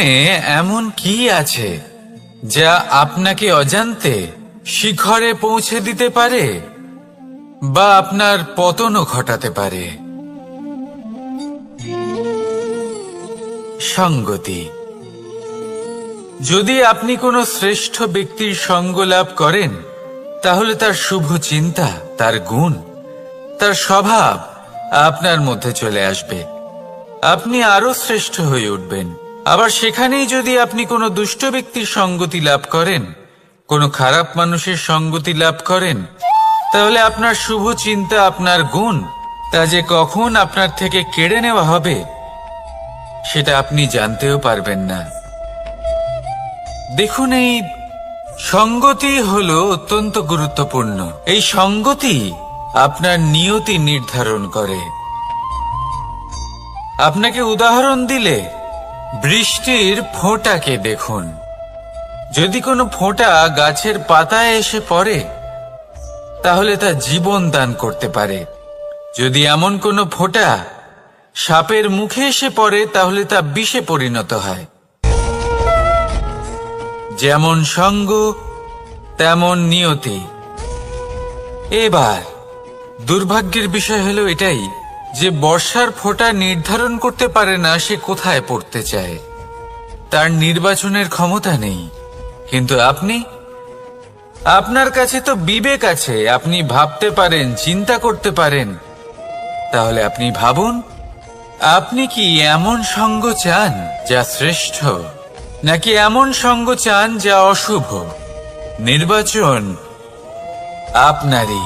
জীবনে এমন কি আছে যা আপনাকে অজান্তে শিখরে পৌঁছে দিতে পারে বা আপনার পতনও ঘটাতে পারে? সঙ্গতি। যদি আপনি কোনো শ্রেষ্ঠ ব্যক্তির সঙ্গ লাভ করেন, তাহলে তার শুভ চিন্তা, তার গুণ, তার স্বভাব আপনার মধ্যে চলে আসবে। আপনি আরো শ্রেষ্ঠ হয়ে উঠবেন। আবার সেখানেই যদি আপনি কোনো দুষ্ট ব্যক্তির সঙ্গতি লাভ করেন, কোনো খারাপ মানুষের সঙ্গতি লাভ করেন, তাহলে আপনার শুভ চিন্তা, আপনার গুণ, তা যে কখন আপনার থেকে কেড়ে নেওয়া হবে সেটা আপনি জানতেও পারবেন না। দেখুন, এই সঙ্গতি হলো অত্যন্ত গুরুত্বপূর্ণ। এই সঙ্গতি আপনার নিয়তি নির্ধারণ করে। আপনাকে উদাহরণ দিলে, বৃষ্টির ফোঁটাকে দেখুন। যদি কোনো ফোঁটা গাছের পাতায় এসে পড়ে, তাহলে তা জীবন দান করতে পারে। যদি এমন কোনো ফোঁটা সাপের মুখে এসে পড়ে, তাহলে তা বিষে পরিণত হয়। যেমন সঙ্গ তেমন নিয়তি। এবার দুর্ভাগ্যের বিষয় হলো এটাই যে বর্ষার ফোঁটা নির্ধারণ করতে পারে না সে কোথায় পড়তে চায়। তার নির্বাচনের ক্ষমতা নেই। কিন্তু আপনার কাছে তো বিবেক আছে, আপনি ভাবতে পারেন, চিন্তা করতে পারেন। তাহলে আপনি ভাবুন, আপনি কি এমন সঙ্গ চান যা শ্রেষ্ঠ, নাকি এমন সঙ্গ চান যা অশুভ? নির্বাচন আপনারই।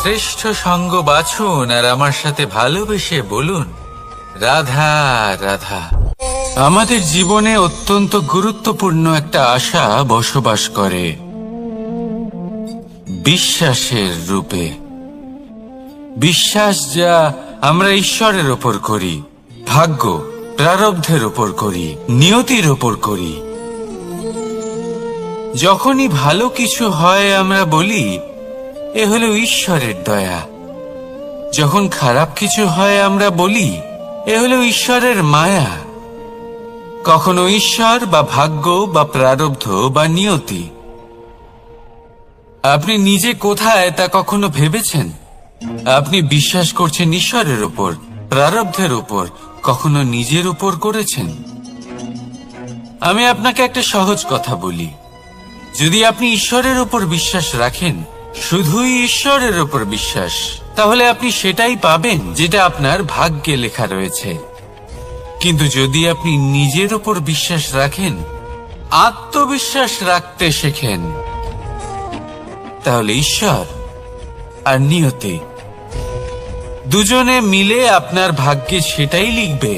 শ্রেষ্ঠ সঙ্গ বাছুন আর আমার সাথে ভালোবেসে বলুন, রাধা রাধা। আমাদের জীবনে অত্যন্ত গুরুত্বপূর্ণ একটা আশা বসবাস করে, বিশ্বাসের রূপে। বিশ্বাস যা আমরা ঈশ্বরের ওপর করি, ভাগ্য, প্রারব্ধের ওপর করি, নিয়তির ওপর করি। যখনই ভালো কিছু হয় আমরা বলি, এ হলো ঈশ্বরের দয়া। যখন খারাপ কিছু হয় আমরা বলি, এ হলো ঈশ্বরের মায়া। কখনো ঈশ্বর বা ভাগ্য বা প্রারব্ধ বা নিয়তি। আপনি নিজে কোথায় তা কখনো ভেবেছেন? আপনি বিশ্বাস করছেন ঈশ্বরের উপর, প্রারব্ধের উপর, কখনো নিজের উপর করেছেন? আমি আপনাকে একটা সহজ কথা বলি, যদি আপনি ঈশ্বরের উপর বিশ্বাস রাখেন, শুধুই ঈশ্বরের উপর বিশ্বাস, তাহলে আপনি সেটাই পাবেন যেটা আপনার ভাগ্যে লেখা রয়েছে। কিন্তু যদি আপনি নিজের উপর বিশ্বাস রাখেন, আত্মবিশ্বাস রাখতে শেখেন, তাহলে ঈশ্বর আর নিয়তি দুজনে মিলে আপনার ভাগ্যে সেটাই লিখবে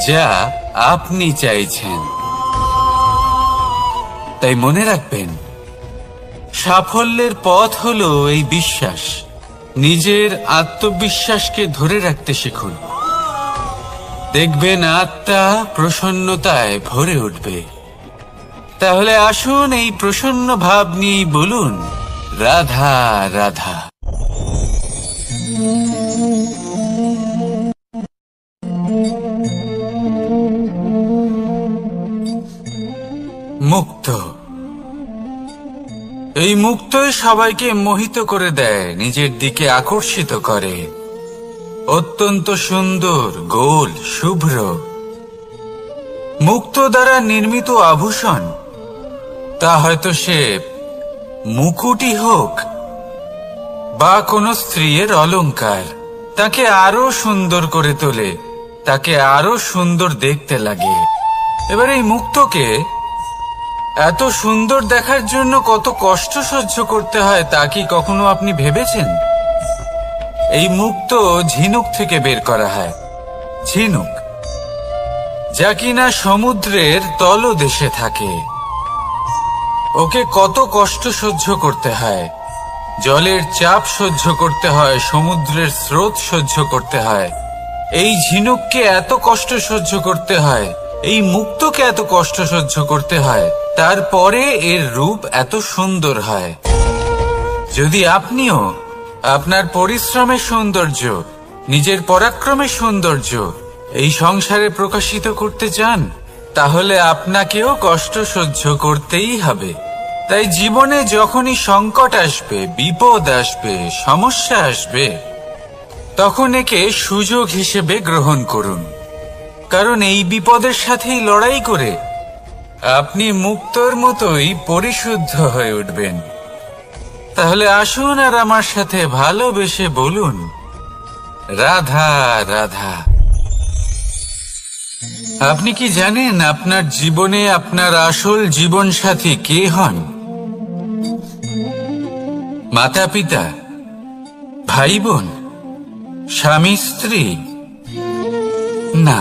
যা আপনি চাইছেন। তাই মনে রাখবেন, সাফল্যের পথ হলো এই বিশ্বাস। নিজের আত্মবিশ্বাসকে ধরে রাখতে শিখুন। দেখবেন আত্মা প্রসন্নতায় ভরে উঠবে। তাহলে আসুন এই প্রসন্ন ভাব নিয়ে বলুন, রাধা রাধা। মুক্ত। এই মুক্তই সবাইকে মোহিত করে দেয়, নিজের দিকে আকর্ষিত করে। অত্যন্ত সুন্দর, গোল, শুভ্র। মুক্ত দ্বারা নির্মিত আভূষণ, তা হয়তো সে মুকুটই হোক বা কোনো স্ত্রীর অলংকার, তাকে আরো সুন্দর করে তোলে, তাকে আরো সুন্দর দেখতে লাগে। এবার এই মুক্তকে এত সুন্দর দেখার জন্য কত কষ্ট সহ্য করতে হয় তা কি কখনো আপনি ভেবেছেন? এই মুক্ত ঝিনুক থেকে বের করা হয়। ঝিনুক যা কিনা সমুদ্রের তলদেশে থাকে। ওকে কত কষ্ট সহ্য করতে হয়, জলের চাপ সহ্য করতে হয়, সমুদ্রের স্রোত সহ্য করতে হয়। এই ঝিনুককে এত কষ্ট সহ্য করতে হয়, এই মুক্তকে এত কষ্ট সহ্য করতে হয়, তারপরে এর রূপ এত সুন্দর হয়। যদি আপনিও আপনার পরিশ্রমের সৌন্দর্য, নিজের পরাক্রমের সৌন্দর্য এই সংসারে প্রকাশিত করতে চান, তাহলে আপনাকেও কষ্ট সহ্য করতেই হবে। তাই জীবনে যখনই সংকট আসবে, বিপদ আসবে, সমস্যা আসবে, তখন একে সুযোগ হিসেবে গ্রহণ করুন। কারণ এই বিপদের সাথেই লড়াই করে আপনি মুক্তর মতোই পরিশুদ্ধ হয়ে উঠবেন। তাহলে আসুন আর আমার সাথে ভালোবেসে বলুন, রাধা রাধা। আপনি কি জানেন আপনার জীবনে আপনার আসল জীবনসাথী কে হন? মাতা পিতা, ভাই বোন, স্বামী স্ত্রী? না,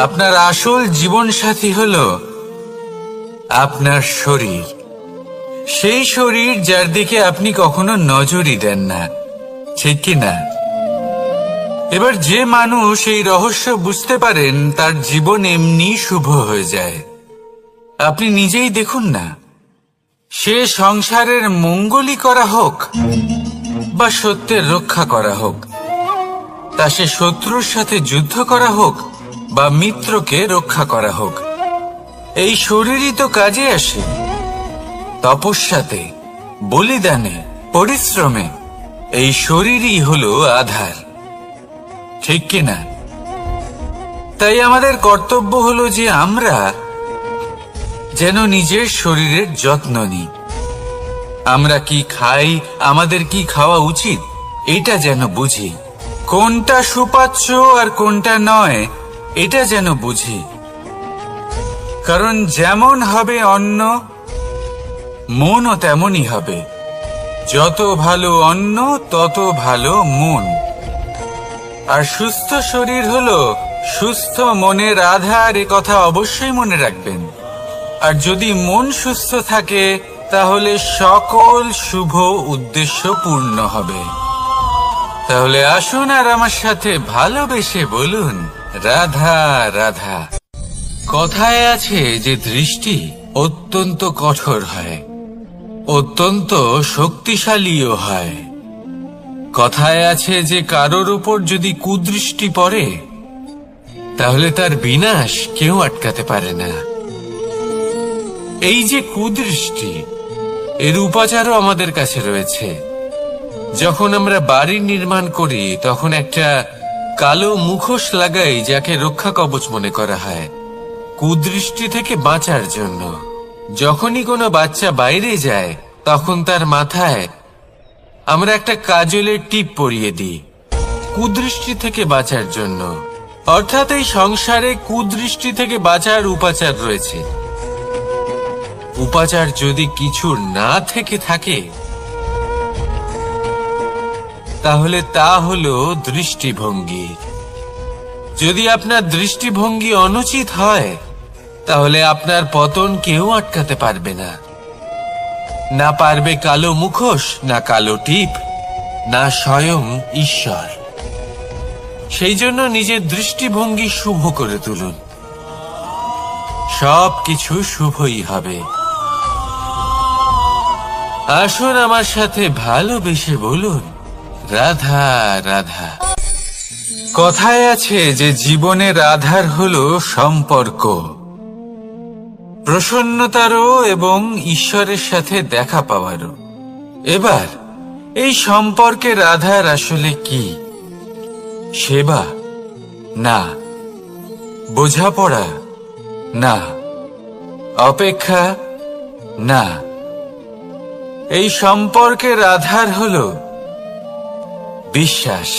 আপনার আসল জীবনসাথী হল আপনার শরীর। সেই শরীর যার দিকে আপনি কখনো নজরই দেন না, ঠিক কি না? এবার যে মানুষ এই রহস্য বুঝতে পারেন, তার জীবন এমনি শুভ হয়ে যায়। আপনি নিজেই দেখুন না, সে সংসারের মঙ্গলই করা হোক বা সত্যের রক্ষা করা হোক, তা সে শত্রুর সাথে যুদ্ধ করা হোক বা মিত্রকে রক্ষা করা হোক, এই শরীরই তো কাজে আসে। তপস্যাতে, বলিদানে, পরিশ্রমে এই শরীরই হলো আধার, ঠিক কিনা? তাই আমাদের কর্তব্য হলো যে আমরা যেন নিজের শরীরের যত্ন নিই। আমরা কি খাই, আমাদের কি খাওয়া উচিত, এটা যেন বুঝি। কোনটা সুপাচ্য আর কোনটা নয়, এটা যেন বুঝি। কারণ যেমন হবে অন্ন, মনও তেমনই হবে। যত ভালো অন্ন, তত ভালো মন। আর সুস্থ শরীর হলো সুস্থ মনের আধার, এ কথা অবশ্যই মনে রাখবেন। আর যদি মন সুস্থ থাকে, তাহলে সকল শুভ উদ্দেশ্য পূর্ণ হবে। তাহলে আসুন আর আমার সাথে ভালোবেসে বলুন, রাধা রাধা। কথায় আছে যে দৃষ্টি অত্যন্ত কঠোর হয়, অত্যন্ত শক্তিশালীও হয়। কথায় আছে যে কারোর উপর যদি কুদৃষ্টি পড়ে, তাহলে তার বিনাশ কেউ আটকাতে পারে না। এই যে কুদৃষ্টি, এর উপাচারও আমাদের কাছে রয়েছে। যখন আমরা বাড়ি নির্মাণ করি, তখন একটা কালো মুখোশ লাগাই, যাকে রক্ষা কবচ মনে করা হয়, কুদৃষ্টি থেকে বাঁচার জন্য। যখনই কোনো বাচ্চা বাইরে যায়, তখন তার মাথায় আমরা একটা কাজলের টিপ পরিয়ে দিই, কুদৃষ্টি থেকে বাঁচার জন্য। অর্থাৎ এই সংসারে কুদৃষ্টি থেকে বাঁচার উপাচার রয়েছে। উপাচার যদি কিছু না থেকে থাকে, তাহলে তা হলো দৃষ্টিভঙ্গি। যদি আপনার দৃষ্টিভঙ্গি অনুচিত হয়, তাহলে আপনার পতন কেউ আটকাতে পারবে না। না পারবে কালো মুখোশ, না কালো টিপ, না স্বয়ং ঈশ্বর। সেই জন্য নিজের দৃষ্টিভঙ্গি শুভ করে তুলুন, সব কিছু শুভই হবে। আসুন আমার সাথে ভালোবেসে বলুন, রাধা রাধা। কথায় আছে যে জীবনের আধার হলো সম্পর্ক, প্রসন্নতারও এবং ঈশ্বরের সাথে দেখা পাওয়ারও। এবার এই সম্পর্কের আধার আসলে কি? সেবা? না। বোঝাপড়া? না। অপেক্ষা? না। এই সম্পর্কের আধার হলো বিশ্বাস।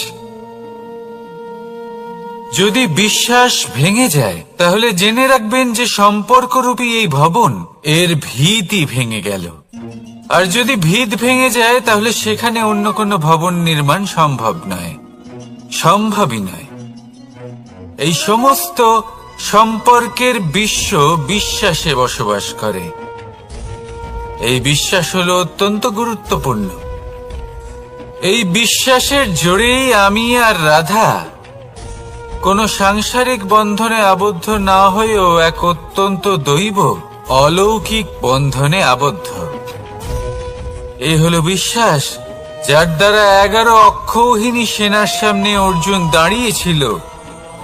যদি বিশ্বাস ভেঙে যায়, তাহলে জেনে রাখবেন যে সম্পর্করূপী এই ভবন, এর ভিতই ভেঙে গেল। আর যদি ভিত ভেঙে যায়, তাহলে সেখানে অন্য কোনো ভবন নির্মাণ সম্ভব নয়, সম্ভবই নয়। এই সমস্ত সম্পর্কের বিশ্ব বিশ্বাসে বসবাস করে। এই বিশ্বাস হলো অত্যন্ত গুরুত্বপূর্ণ। এই বিশ্বাসের জোরেই আমি আর রাধা কোনো সাংসারিক বন্ধনে আবদ্ধ না হয়েও এক অত্যন্ত দৈব অলৌকিক বন্ধনে আবদ্ধ। এই হলো বিশ্বাস, যার দ্বারা 11 অক্ষৌহিনী সেনার সামনে অর্জুন দাঁড়িয়েছিল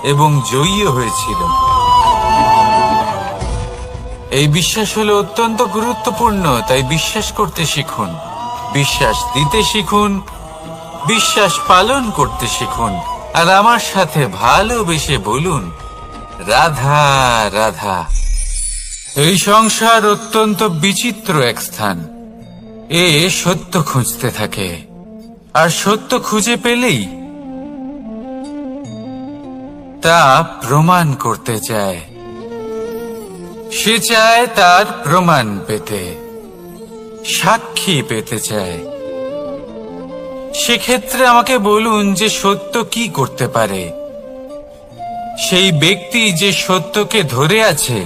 এবং জয়ীও হয়েছিল। এই বিশ্বাস হলো অত্যন্ত গুরুত্বপূর্ণ, তাই বিশ্বাস করতে শিখুন, বিশ্বাস দিতে শিখুন, বিশ্বাস পালন করতে শিখুন, আর আমার সাথে ভালোবেসে বলুন, রাধা রাধা। এই সংসার অত্যন্ত বিচিত্র এক স্থান। এ সত্য খুঁজতে থাকে, আর সত্য খুঁজে পেলেই তা প্রমাণ করতে চায়। সে চায় তার প্রমাণ পেতে, সাক্ষী পেতে চায়। সেক্ষেত্রে আমাকে বলুন যে সত্য কি করতে পারে। সেই ব্যক্তি যে সত্যকে ধরে আছে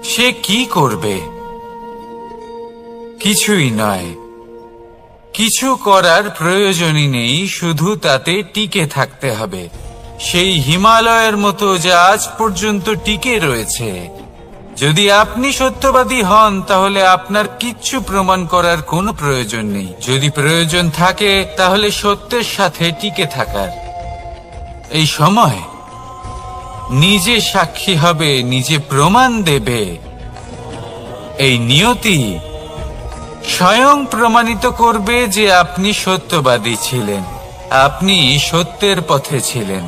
সে কি করবে? কিছুই নয়, কিছু করার প্রয়োজনই নেই, শুধু তাতে টিকে থাকতে হবে। সেই হিমালয়ের মতো যা আজ পর্যন্ত টিকে রয়েছে। যদি আপনি সত্যবাদী হন তাহলে আপনার কিচ্ছু প্রমাণ করার কোনো প্রয়োজন নেই। যদি প্রয়োজন থাকে তাহলে সত্যের সাথে টিকে থাকার। এই সময় নিজে সাক্ষী হবে, নিজে প্রমাণ দেবে। এই নিয়তি স্বয়ং প্রমাণিত করবে যে আপনি সত্যবাদী ছিলেন, আপনি সত্যের পথে ছিলেন।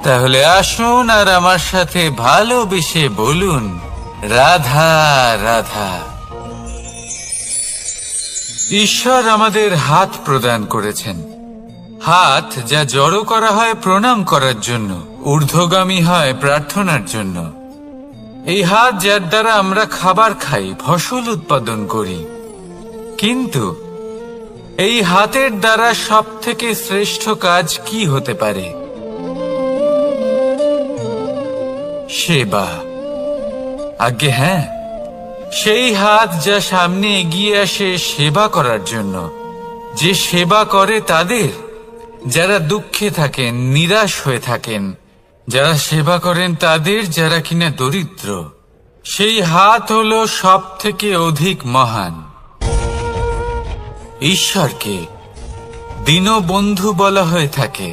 তাহলে আসুন আর আমার সাথে ভালোবেসে বলুন, রাধা রাধা। ঈশ্বর আমাদের হাত প্রদান করেছেন। হাত যা জড়ো করা হয় প্রণাম করার জন্য, ঊর্ধ্বগামী হয় প্রার্থনার জন্য। এই হাত যার দ্বারা আমরা খাবার খাই, ফসল উৎপাদন করি। কিন্তু এই হাতের দ্বারা সবথেকে শ্রেষ্ঠ কাজ কি হতে পারে? সেবা। আজ্ঞে হ্যাঁ, সেই হাত যা সামনে এগিয়ে আসে সেবা করার জন্য, যে সেবা করে তাদের যারা দুঃখে থাকেন, নিরাশ হয়ে থাকেন, যারা সেবা করেন তাদের যারা কিনা দরিদ্র। সেই হাত হলো সব থেকে অধিক মহান। ঈশ্বরকে দীনবন্ধু বলা হয়ে থাকে,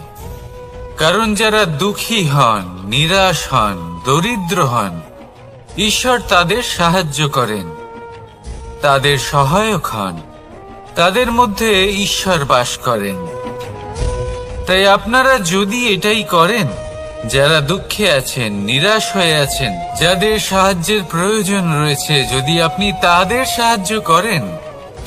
কারণ যারা দুঃখী হন, নিরাশ হন, দরিদ্র হন, ঈশ্বর তাদের সাহায্য করেন, তাদের সহায়ক হন, তাদের মধ্যে ঈশ্বর বাস করেন। তাই আপনারা যদি এটাই করেন, যারা দুঃখে আছেন, নিরাশ হয়ে আছেন, যাদের সাহায্যের প্রয়োজন রয়েছে, যদি আপনি তাদের সাহায্য করেন,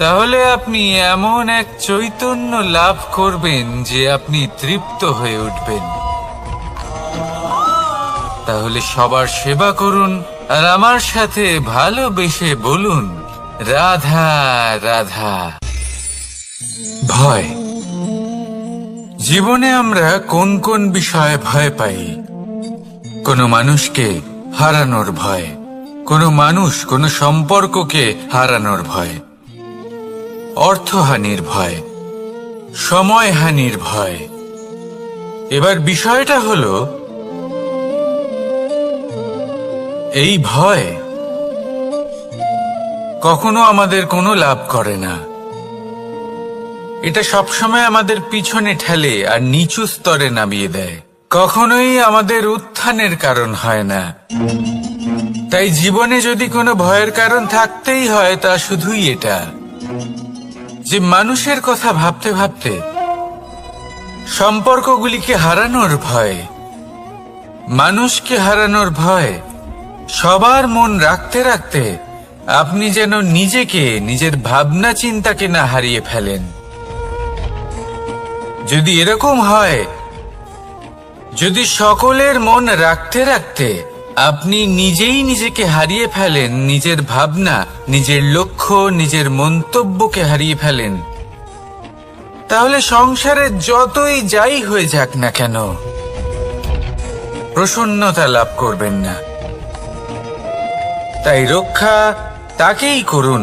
তাহলে আপনি এমন এক চৈতন্য লাভ করবেন যে আপনি তৃপ্ত হয়ে উঠবেন। তাহলে সবার সেবা করুন আর আমার সাথে ভালোবেসে বলুন, রাধা রাধা। ভয়। জীবনে আমরা কোন কোন বিষয়ে ভয় পাই? কোনো মানুষকে হারানোর ভয়, কোনো মানুষ, কোনো সম্পর্ককে হারানোর ভয়, অর্থহানির ভয়, সময়হানির ভয়। এবার বিষয়টা হলো, এই ভয় কখনো আমাদের কোনো লাভ করে না। এটা সবসময় আমাদের পিছনে ঠেলে আর নিচু স্তরে নামিয়ে দেয়, কখনোই আমাদের উত্থানের কারণ হয় না। তাই জীবনে যদি কোনো ভয়ের কারণ থাকতেই হয়, তা শুধুই এটা যে মানুষের কথা ভাবতে ভাবতে, সম্পর্কগুলিকে হারানোর ভয়, মানুষকে হারানোর ভয়, সবার মন রাখতে রাখতে আপনি যেন নিজেকে, নিজের ভাবনা চিন্তাকে না হারিয়ে ফেলেন। যদি এরকম হয়, যদি সকলের মন রাখতে রাখতে আপনি নিজেই নিজেকে হারিয়ে ফেলেন, নিজের ভাবনা, নিজের লক্ষ্য, নিজের মন্তব্যকে হারিয়ে ফেলেন, তাহলে সংসারে যতই যাই হয়ে যাক না কেন, প্রসন্নতা লাভ করবেন না। তাই রক্ষা তাকেই করুন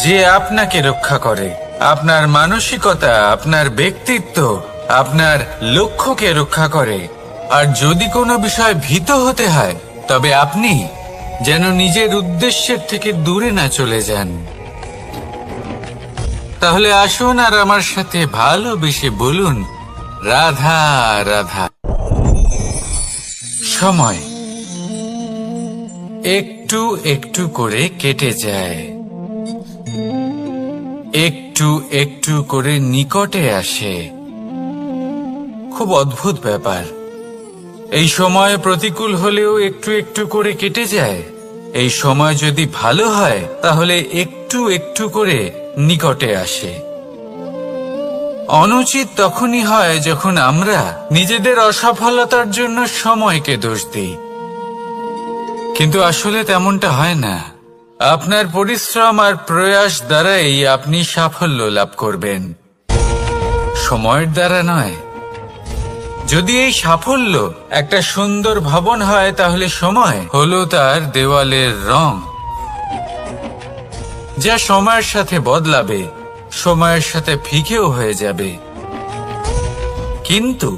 যে আপনাকে রক্ষা করে। আপনার মানসিকতা, আপনার ব্যক্তিত্ব, আপনার লক্ষ্যকে রক্ষা করে। আর যদি কোনো বিষয় ভীত হতে হয়, তবে আপনি যেন নিজের উদ্দেশ্যের থেকে দূরে না চলে যান। তাহলে আসুন আর আমার সাথে ভালোবেসে বলুন, রাধা রাধা। সময় একটু একটু করে কেটে যায়, একটু একটু করে নিকটে আসে। খুব অদ্ভুত ব্যাপার। এই সময় প্রতিকূল হলেও একটু একটু করে কেটে যায়। এই সময় যদি ভালো হয় তাহলে একটু একটু করে নিকটে আসে। অনুচিত তখনই হয় যখন আমরা নিজেদের অসফলতার জন্য সময়কে দোষ দিই, কিন্তু আসলে তেমনটা হয় না। আপনার পরিশ্রম আর প্রয়াস দ্বারাই আপনি সাফল্য লাভ করবেন, সময়ের দ্বারা নয়। যদি এই সাফল্য একটা সুন্দর ভবন হয় তাহলে সময় হলো তার দেওয়ালের রং, যা সময়ের সাথে বদলাবে, সময়ের সাথে ফিকেও হয়ে যাবে। কিন্তু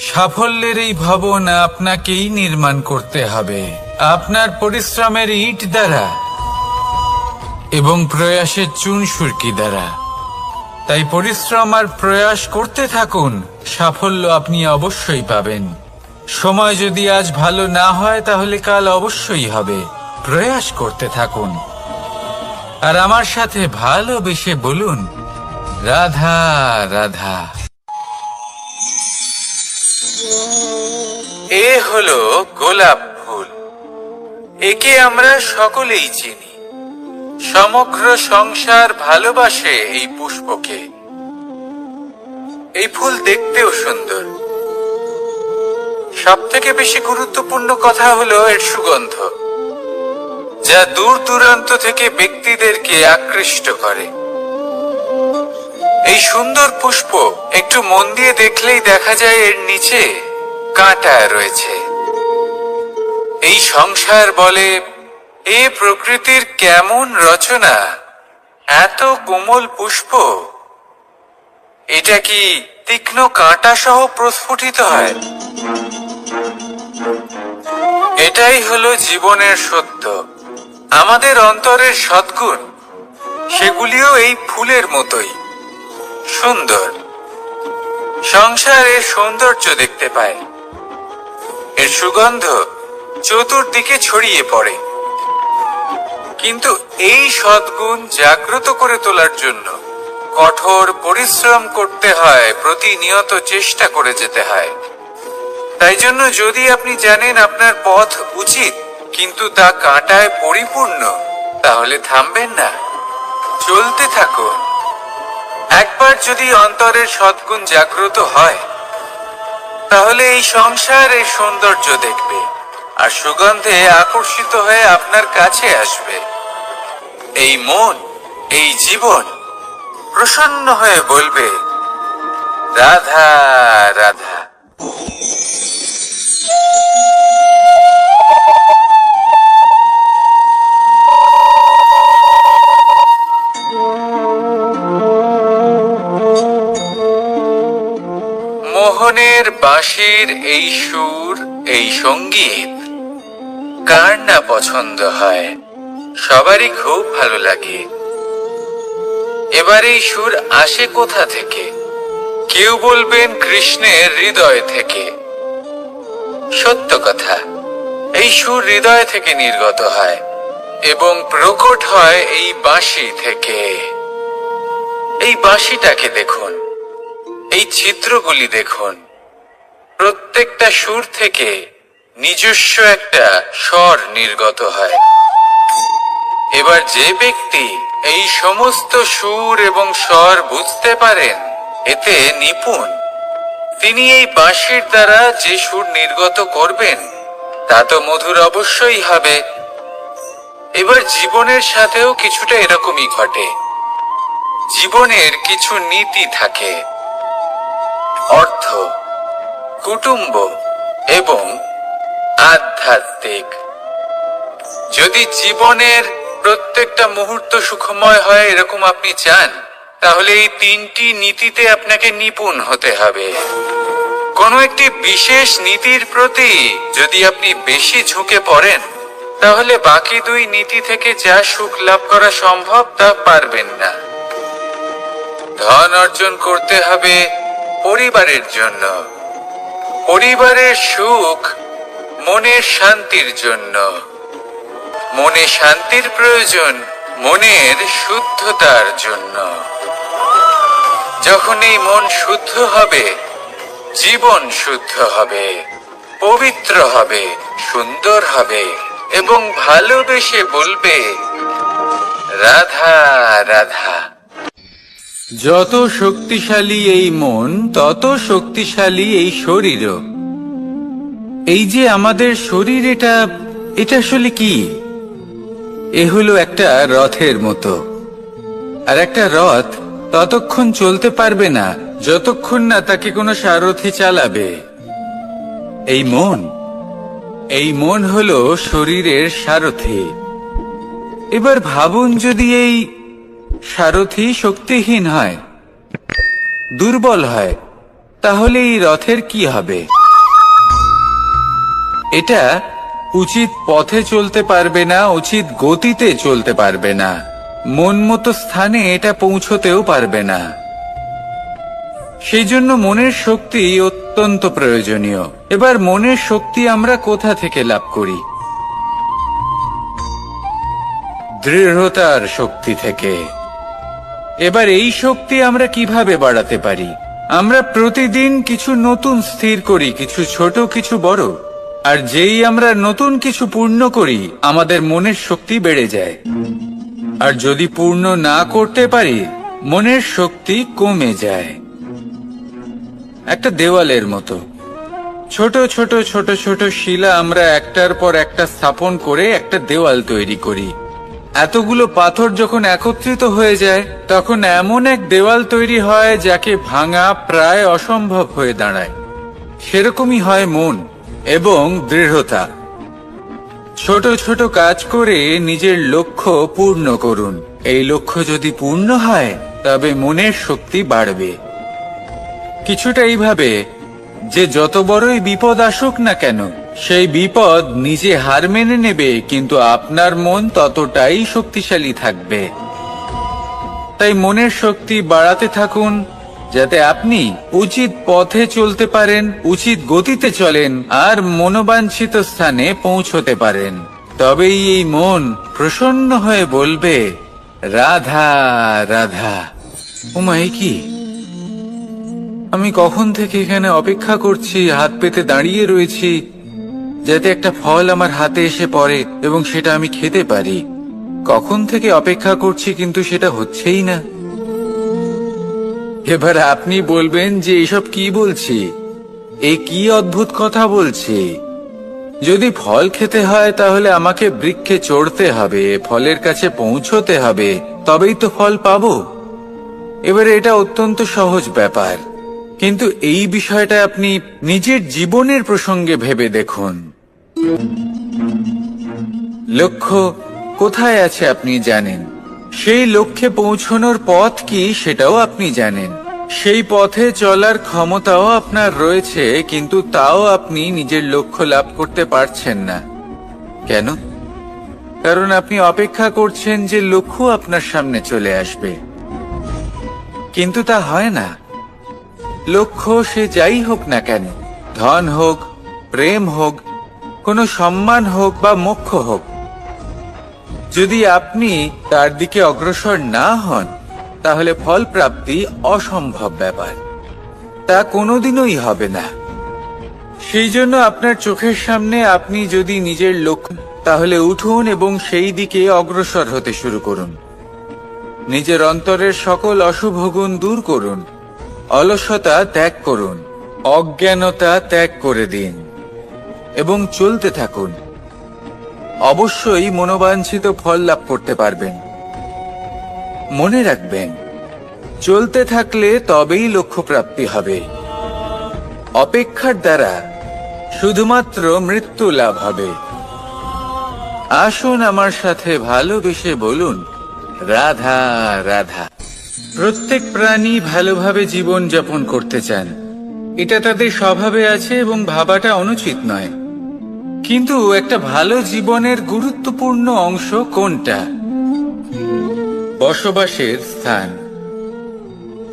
সাফল্যের এই ভবন আপনাকেই নির্মাণ করতে হবে, আপনার পরিশ্রমের ইট দ্বারা এবং প্রয়াসের চুনসুরকি দ্বারা। তাই পরিশ্রম আর প্রয়াস করতে থাকুন, সাফল্য আপনি অবশ্যই পাবেন। সময় যদি আজ ভালো না হয় তাহলে কাল অবশ্যই হবে। প্রয়াস করতে থাকুন আর আমার সাথে ভালোবেসে বলুন, রাধা রাধা। এ হলো গোলাপ ফুল। একে আমরা সকলেই চিনি। সমগ্র সংসার ভালোবাসে এই পুষ্পকে। এই ফুল দেখতেও সুন্দর। সবথেকে বেশি গুরুত্বপূর্ণ কথা হলো এর সুগন্ধ, যা দূর দূরান্ত থেকে ব্যক্তিদেরকে আকৃষ্ট করে। এই সুন্দর পুষ্প একটু মন দিয়ে দেখলেই দেখা যায় এর নিচে কাঁটা রয়েছে। এই সংসার বলে, এ প্রকৃতির কেমন রচনা, এত কোমল পুষ্প, এটা কি তীক্ষ্ণ কাঁটা সহ প্রস্ফুটিত হয়? এটাই হলো জীবনের সত্য। আমাদের অন্তরের সদ্গুণ, সেগুলিও এই ফুলের মতোই সুন্দর। সংসার এর সৌন্দর্য দেখতে পায়, এর সুগন্ধ চতুর্দিকে ছড়িয়ে পড়ে। কিন্তু এই সদ্গুণ জাগ্রত করে তোলার জন্য কঠোর পরিশ্রম করতে হয়, প্রতিনিয়ত চেষ্টা করে যেতে হয়। তাই জন্য যদি আপনি জানেন আপনার পথ উচিত কিন্তু তা কাঁটায় পরিপূর্ণ, তাহলে থামবেন না, চলতে থাকুন। একবার যদি অন্তরের সদ্গুণ জাগ্রত হয় তাহলে এই সংসার এর সৌন্দর্য দেখবে আর সুগন্ধে আকর্ষিত হয়ে আপনার কাছে আসবে। এই মন, এই জীবন প্রসন্ন হয়ে বলবে, রাধা রাধা। মোহনের বাঁশির এই সুর, এই সঙ্গীত কার না পছন্দ হয়, সবারই খুব ভালো লাগে। এবার এই সুর আসে কোথা থেকে? কেউ বলবেন কৃষ্ণের হৃদয় থেকে। সত্য কথা, এই সুর হৃদয় থেকে নির্গত হয় এবং প্রকট হয় এই বাঁশি থেকে। এই বাঁশিটাকে দেখুন, এই ছিদ্রগুলি দেখুন, প্রত্যেকটা সুর থেকে নিজস্ব একটা স্বর নির্গত হয়। এবার যে ব্যক্তি এই সমস্ত সুর এবং স্বর বুঝতে পারেন, এতে নিপুণ, তিনি এই বাঁশির দ্বারা যে সুর নির্গত করবেন তা তো মধুর অবশ্যই হবে। এবার জীবনের সাথেও কিছুটা এরকমই ঘটে। জীবনের কিছু নীতি থাকে, অর্থ, কুটুম্ব এবং আধ্যাত্মিক। যদি জীবনের প্রত্যেকটা মুহূর্ত সুখময় হয় এরকম আপনি চান, তাহলে এই তিনটি নীতিতে আপনাকে নিপুণ হতে হবে। কোনো একটি বিশেষ নীতির প্রতি যদি আপনি বেশি ঝুঁকে পড়েন, তাহলে বাকি দুই নীতি থেকে যা সুখ লাভ করা সম্ভব তা পারবেন না। ধন অর্জন করতে হবে, পরিবারের জন্য। পরিবারের সুখ মনের শান্তির জন্য। মনে শান্তির প্রয়োজন মনের শুদ্ধতার জন্য। যখন এই মন শুদ্ধ হবে, জীবন শুদ্ধ হবে, পবিত্র হবে, সুন্দর হবে এবং ভালোবেসে বলবে রাধা রাধা। যত শক্তিশালী এই মন, তত শক্তিশালী এই শরীরও। এই যে আমাদের শরীর, এটা আসলে কি? এ হলো একটা রথের মতো। আর একটা রথ ততক্ষণ চলতে পারবে না যতক্ষণ না তাকে কোনো সারথি চালাবে। এই মন হলো শরীরের সারথি। এবার ভাবুন, যদি এই সারথি শক্তিহীন হয়, দুর্বল হয়, তাহলে এই রথের কি হবে? এটা উচিত পথে চলতে পারবে না, উচিত গতিতে চলতে পারবে না, মন মতো স্থানে এটা পৌঁছতেও পারবে না। সেই জন্য মনের শক্তি অত্যন্ত প্রয়োজনীয়। এবার মনের শক্তি আমরা কোথা থেকে লাভ করি? দৃঢ়তার শক্তি থেকে। এবার এই শক্তি আমরা কিভাবে বাড়াতে পারি? আমরা প্রতিদিন কিছু নতুন স্থির করি, কিছু ছোট, কিছু বড়। আর যেই আমরা নতুন কিছু পূর্ণ করি, আমাদের মনের শক্তি বেড়ে যায়। আর যদি পূর্ণ না করতে পারি, মনের শক্তি কমে যায়। একটা দেওয়ালের মতো ছোট ছোট ছোট ছোট শিলা আমরা একটার পর একটা স্থাপন করে একটা দেওয়াল তৈরি করি। এতগুলো পাথর যখন একত্রিত হয়ে যায়, তখন এমন এক দেওয়াল তৈরি হয় যাকে ভাঙা প্রায় অসম্ভব হয়ে দাঁড়ায়। সেরকমই হয় মন এবং দৃঢ়তা। ছোট ছোট কাজ করে নিজের লক্ষ্য পূর্ণ করুন। এই লক্ষ্য যদি পূর্ণ হয়, তবে মনের শক্তি বাড়বে। কিছুটা এইভাবে যে যত বড়ই বিপদ আসুক না কেন, সেই বিপদ নিজে হার মেনে নেবে, কিন্তু আপনার মন ততটাই শক্তিশালী থাকবে। তাই মনের শক্তি বাড়াতে থাকুন, যাতে আপনি উচিত পথে চলতে পারেন, উচিত গতিতে চলেন আর মনোবাঞ্ছিত স্থানে পৌঁছতে পারেন। তবেই এই মন প্রসন্ন হয়ে বলবে রাধা রাধা। ওমাই কি, আমি কখন থেকে এখানে অপেক্ষা করছি, হাত পেতে দাঁড়িয়ে রয়েছি যাতে একটা ফল আমার হাতে এসে পড়ে এবং সেটা আমি খেতে পারি। কখন থেকে অপেক্ষা করছি, কিন্তু সেটা হচ্ছেই না। এবার আপনি বলবেন যে এসব কি বলছি, এ কি অদ্ভুত কথা বলছি। যদি ফল খেতে হয়, তাহলে আমাকে বৃক্ষে চড়তে হবে, ফলের কাছে পৌঁছতে হবে, তবেই তো ফল পাবো। এবারে এটা অত্যন্ত সহজ ব্যাপার, কিন্তু এই বিষয়টা আপনি নিজের জীবনের প্রসঙ্গে ভেবে দেখুন। লক্ষ্য কোথায় আছে আপনি জানেন, সেই লক্ষ্যে পৌঁছানোর পথ কি সেটাও আপনি জানেন, সেই পথে চলার ক্ষমতাও আপনার রয়েছে, কিন্তু তাও আপনি নিজের লক্ষ্য লাভ করতে পারছেন না। কেন? কারণ আপনি অপেক্ষা করছেন যে লক্ষ্য আপনার সামনে চলে আসবে, কিন্তু তা হয় না। লক্ষ্য সে যাই হোক না কেন, ধন হোক, প্রেম হোক, কোনো সম্মান হোক বা মোক্ষ হোক, যদি আপনি তার দিকে অগ্রসর না হন, তাহলে ফল প্রাপ্তি অসম্ভব ব্যাপার, তা কোনোদিনই হবে না। সেই জন্য আপনার চোখের সামনে আপনি যদি নিজের লক্ষ্য, তাহলে উঠুন এবং সেই দিকে অগ্রসর হতে শুরু করুন। নিজের অন্তরের সকল অশুভ গুণ দূর করুন, অলসতা ত্যাগ করুন, অজ্ঞানতা ত্যাগ করে দিন এবং চলতে থাকুন। অবশ্যই মনোবাঞ্ছিত ফল লাভ করতে পারবেন। মনে রাখবেন, চলতে থাকলে তবেই লক্ষ্য প্রাপ্তি হবে। অপেক্ষার দ্বারা শুধুমাত্র মৃত্যু লাভ হবে। আসুন আমার সাথে ভালোবেসে বলুন রাধা রাধা। প্রত্যেক প্রাণী ভালোভাবে জীবন যাপন করতে চান, এটা তাদের স্বভাবে আছে এবং ভাবাটা অনুচিত নয়। কিন্তু একটা ভালো জীবনের গুরুত্বপূর্ণ অংশ কোনটা? বসবাসের স্থান।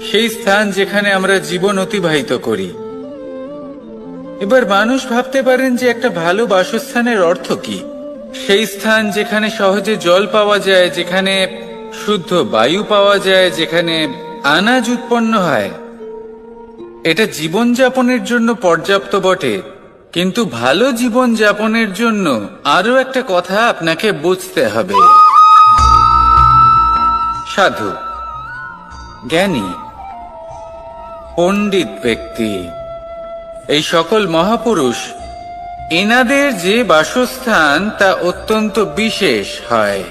সেই স্থান যেখানে আমরা জীবন অতিবাহিত করি। এবার মানুষ ভাবতে পারেন যে একটা ভালো বাসস্থানের অর্থ কি? সেই স্থান যেখানে সহজে জল পাওয়া যায়, যেখানে শুদ্ধ বায়ু পাওয়া যায়, যেখানে আনাজ উৎপন্ন হয়। এটা জীবনযাপনের জন্য পর্যাপ্ত বটে, কিন্তু ভালো জীবন যাপনের জন্য আরো একটা কথা আপনাকে বুঝতে হবে। সাধু, জ্ঞানী, পণ্ডিত ব্যক্তি, এই সকল মহাপুরুষ, এনাদের যে বাসস্থান তা অত্যন্ত বিশেষ হয়।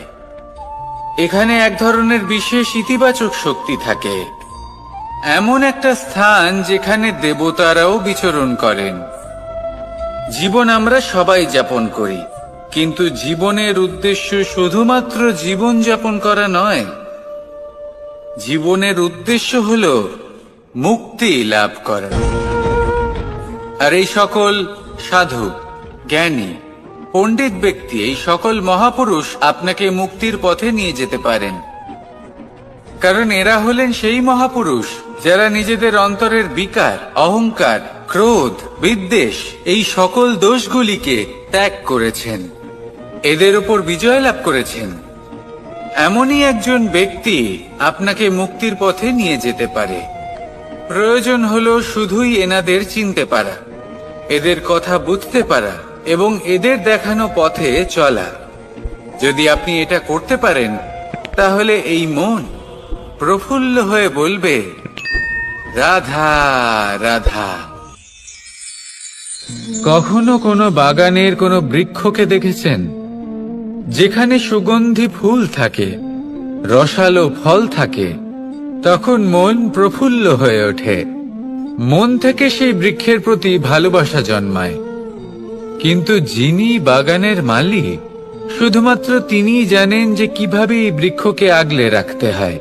এখানে এক ধরনের বিশেষ ইতিবাচক শক্তি থাকে, এমন একটা স্থান যেখানে দেবতারাও বিচরণ করেন। জীবন আমরা সবাই যাপন করি, কিন্তু জীবনের উদ্দেশ্য শুধুমাত্র জীবন যাপন করা নয়। জীবনের উদ্দেশ্য হল মুক্তি লাভ করা। আর এই সকল সাধু, জ্ঞানী, পণ্ডিত ব্যক্তি, এই সকল মহাপুরুষ আপনাকে মুক্তির পথে নিয়ে যেতে পারেন, কারণ এরা হলেন সেই মহাপুরুষ যারা নিজেদের অন্তরের বিকার, অহংকার, ক্রোধ, বিদ্বেষ এই সকল দোষগুলিকে ত্যাগ করেছেন, এদের উপর বিজয় লাভ করেছেন। এমনই একজন ব্যক্তি আপনাকে মুক্তির পথে নিয়ে যেতে পারে। প্রয়োজন হলো শুধুই এনাদের চিনতে পারা, এদের কথা বুঝতে পারা এবং এদের দেখানো পথে চলা। যদি আপনি এটা করতে পারেন, তাহলে এই মন প্রফুল্ল হয়ে বলবে, রাধা রাধা। কখনো কোনো বাগানের কোনো বৃক্ষকে দেখেছেন যেখানে সুগন্ধি ফুল থাকে, রসালো ফল থাকে? তখন মন প্রফুল্ল হয়ে ওঠে, মন থেকে সেই বৃক্ষের প্রতি ভালোবাসা জন্মায়। কিন্তু যিনি বাগানের মালিক, শুধুমাত্র তিনিই জানেন যে কিভাবে এই বৃক্ষকে আগলে রাখতে হয়,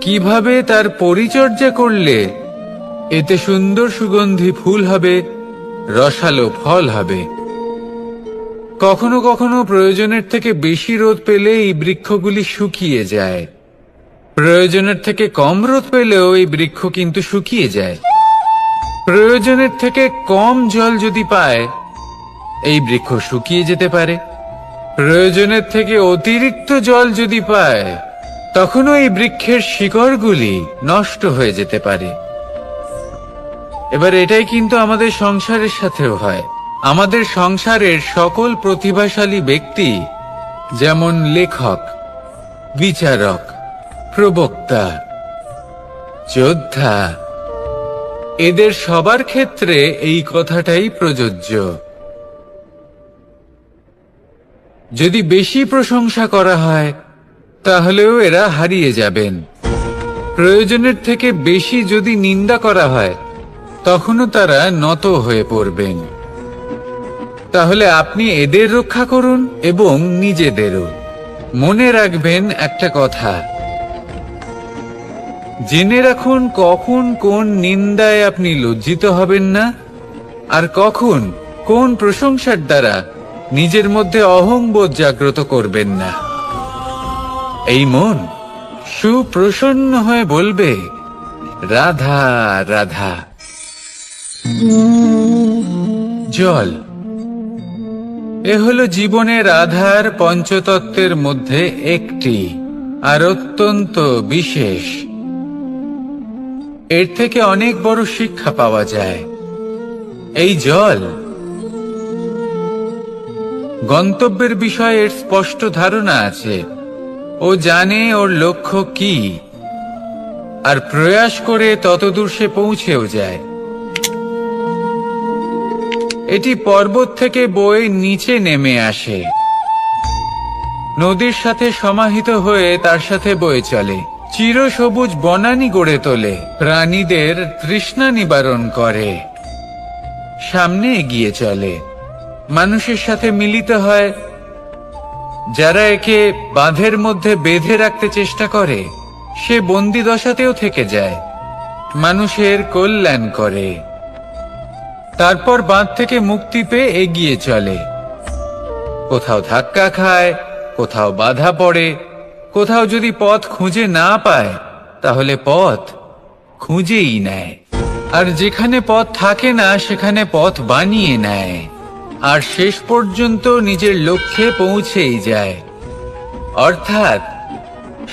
কিভাবে তার পরিচর্যা করলে এতে সুন্দর সুগন্ধি ফুল হবে, রসালো ফল হবে। কখনো কখনো প্রয়োজনের থেকে বেশি রোদ পেলে এই বৃক্ষগুলি শুকিয়ে যায়, প্রয়োজনের থেকে কম রোদ পেলেও এই বৃক্ষ কিন্তু শুকিয়ে যায়। প্রয়োজনের থেকে কম জল যদি পায়, এই বৃক্ষ শুকিয়ে যেতে পারে। প্রয়োজনের থেকে অতিরিক্ত জল যদি পায়, তখনও এই বৃক্ষের শিকড়গুলি নষ্ট হয়ে যেতে পারে। এবার এটাই কিন্তু আমাদের সংসারের সাথেও হয়। আমাদের সংসারের সকল প্রতিভাশালী ব্যক্তি, যেমন লেখক, বিচারক, প্রবক্তা, যোদ্ধা, এদের সবার ক্ষেত্রে এই কথাটাই প্রযোজ্য। যদি বেশি প্রশংসা করা হয়, তাহলেও এরা হারিয়ে যাবেন। প্রয়োজনের থেকে বেশি যদি নিন্দা করা হয়, তখনও তারা নত হয়ে পড়বেন। তাহলে আপনি এদের রক্ষা করুন এবং নিজেদেরও। মনে রাখবেন একটা কথা, জেনে রাখুন কখন কোন নিন্দায় আপনি লজ্জিত হবেন না, আর কখন কোন প্রশংসার দ্বারা নিজের মধ্যে অহংবোধ জাগ্রত করবেন না। এই মন সুপ্রসন্ন হয়ে বলবে, রাধা রাধা। জল, এ হলো জীবনের আধার পঞ্চতত্ত্বের মধ্যে একটি, আর অত্যন্ত বিশেষ। এর থেকে অনেক বড় শিক্ষা পাওয়া যায়। এই জল গন্তব্যের বিষয়ে এর স্পষ্ট ধারণা আছে, ও জানে ওর লক্ষ্য কি, আর প্রয়াস করে ততদূর সে পৌঁছেও যায়। এটি পর্বত থেকে বয়ে নিচে নেমে আসে, নদীর সাথে সমাহিত হয়ে তার সাথে বয়ে চলে, চিরসবুজ বনানী গড়ে তোলে, প্রাণীদের তৃষ্ণা নিবারণ করে, সামনে এগিয়ে চলে, মানুষের সাথে মিলিত হয়। যারা একে বাঁধের মধ্যে বেঁধে রাখতে চেষ্টা করে, সে বন্দি দশাতেও থেকে যায়, মানুষের কল্যাণ করে। তারপর বাঁধ থেকে মুক্তি পেয়ে এগিয়ে চলে, কোথাও ধাক্কা খায়, কোথাও বাধা পড়ে, কোথাও যদি পথ খুঁজে না পায়, তাহলে পথ খুঁজেই নেয়, আর যেখানে পথ থাকে না সেখানে পথ বানিয়ে নেয়, আর শেষ পর্যন্ত নিজের লক্ষ্যে পৌঁছেই যায়, অর্থাৎ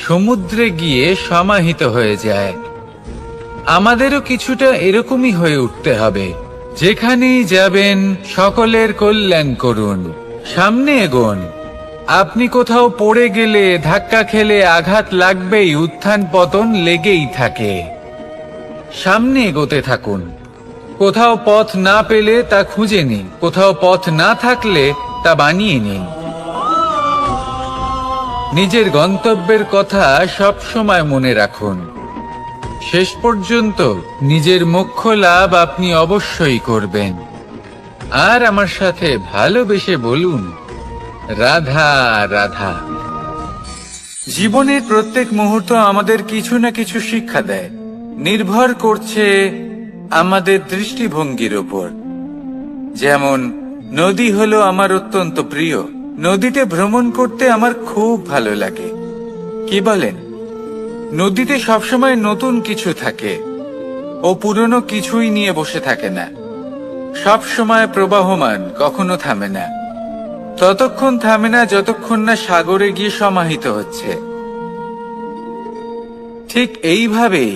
সমুদ্রে গিয়ে সমাহিত হয়ে যায়। আমাদেরও কিছুটা এরকমই হয়ে উঠতে হবে। যেখানেই যাবেন সকলের কল্যাণ করুন, সামনে এগোন। আপনি কোথাও পড়ে গেলে, ধাক্কা খেলে আঘাত লাগবেই, উত্থান পতন লেগেই থাকে। সামনে এগোতে থাকুন। কোথাও পথ না পেলে তা খুঁজে নিন, কোথাও পথ না থাকলে তা বানিয়ে নিন। নিজের গন্তব্যের কথা সব সময় মনে রাখুন। শেষ পর্যন্ত নিজের মোক্ষ লাভ আপনি অবশ্যই করবেন। আর আমার সাথে ভালোবেসে বলুন, রাধা রাধা। জীবনের প্রত্যেক মুহূর্ত আমাদের কিছু না কিছু শিক্ষা দেয়, নির্ভর করছে আমাদের দৃষ্টিভঙ্গির উপর। যেমন নদী হলো আমার অত্যন্ত প্রিয়। নদীতে ভ্রমণ করতে আমার খুব ভালো লাগে। কি বলেন? নদীতে সবসময় নতুন কিছু থাকে, ও পুরনো কিছুই নিয়ে বসে থাকে না। সব সময় প্রবাহমান, কখনো থামে না। ততক্ষণ থামে না যতক্ষণ না সাগরে গিয়ে সমাহিত হচ্ছে। ঠিক এইভাবেই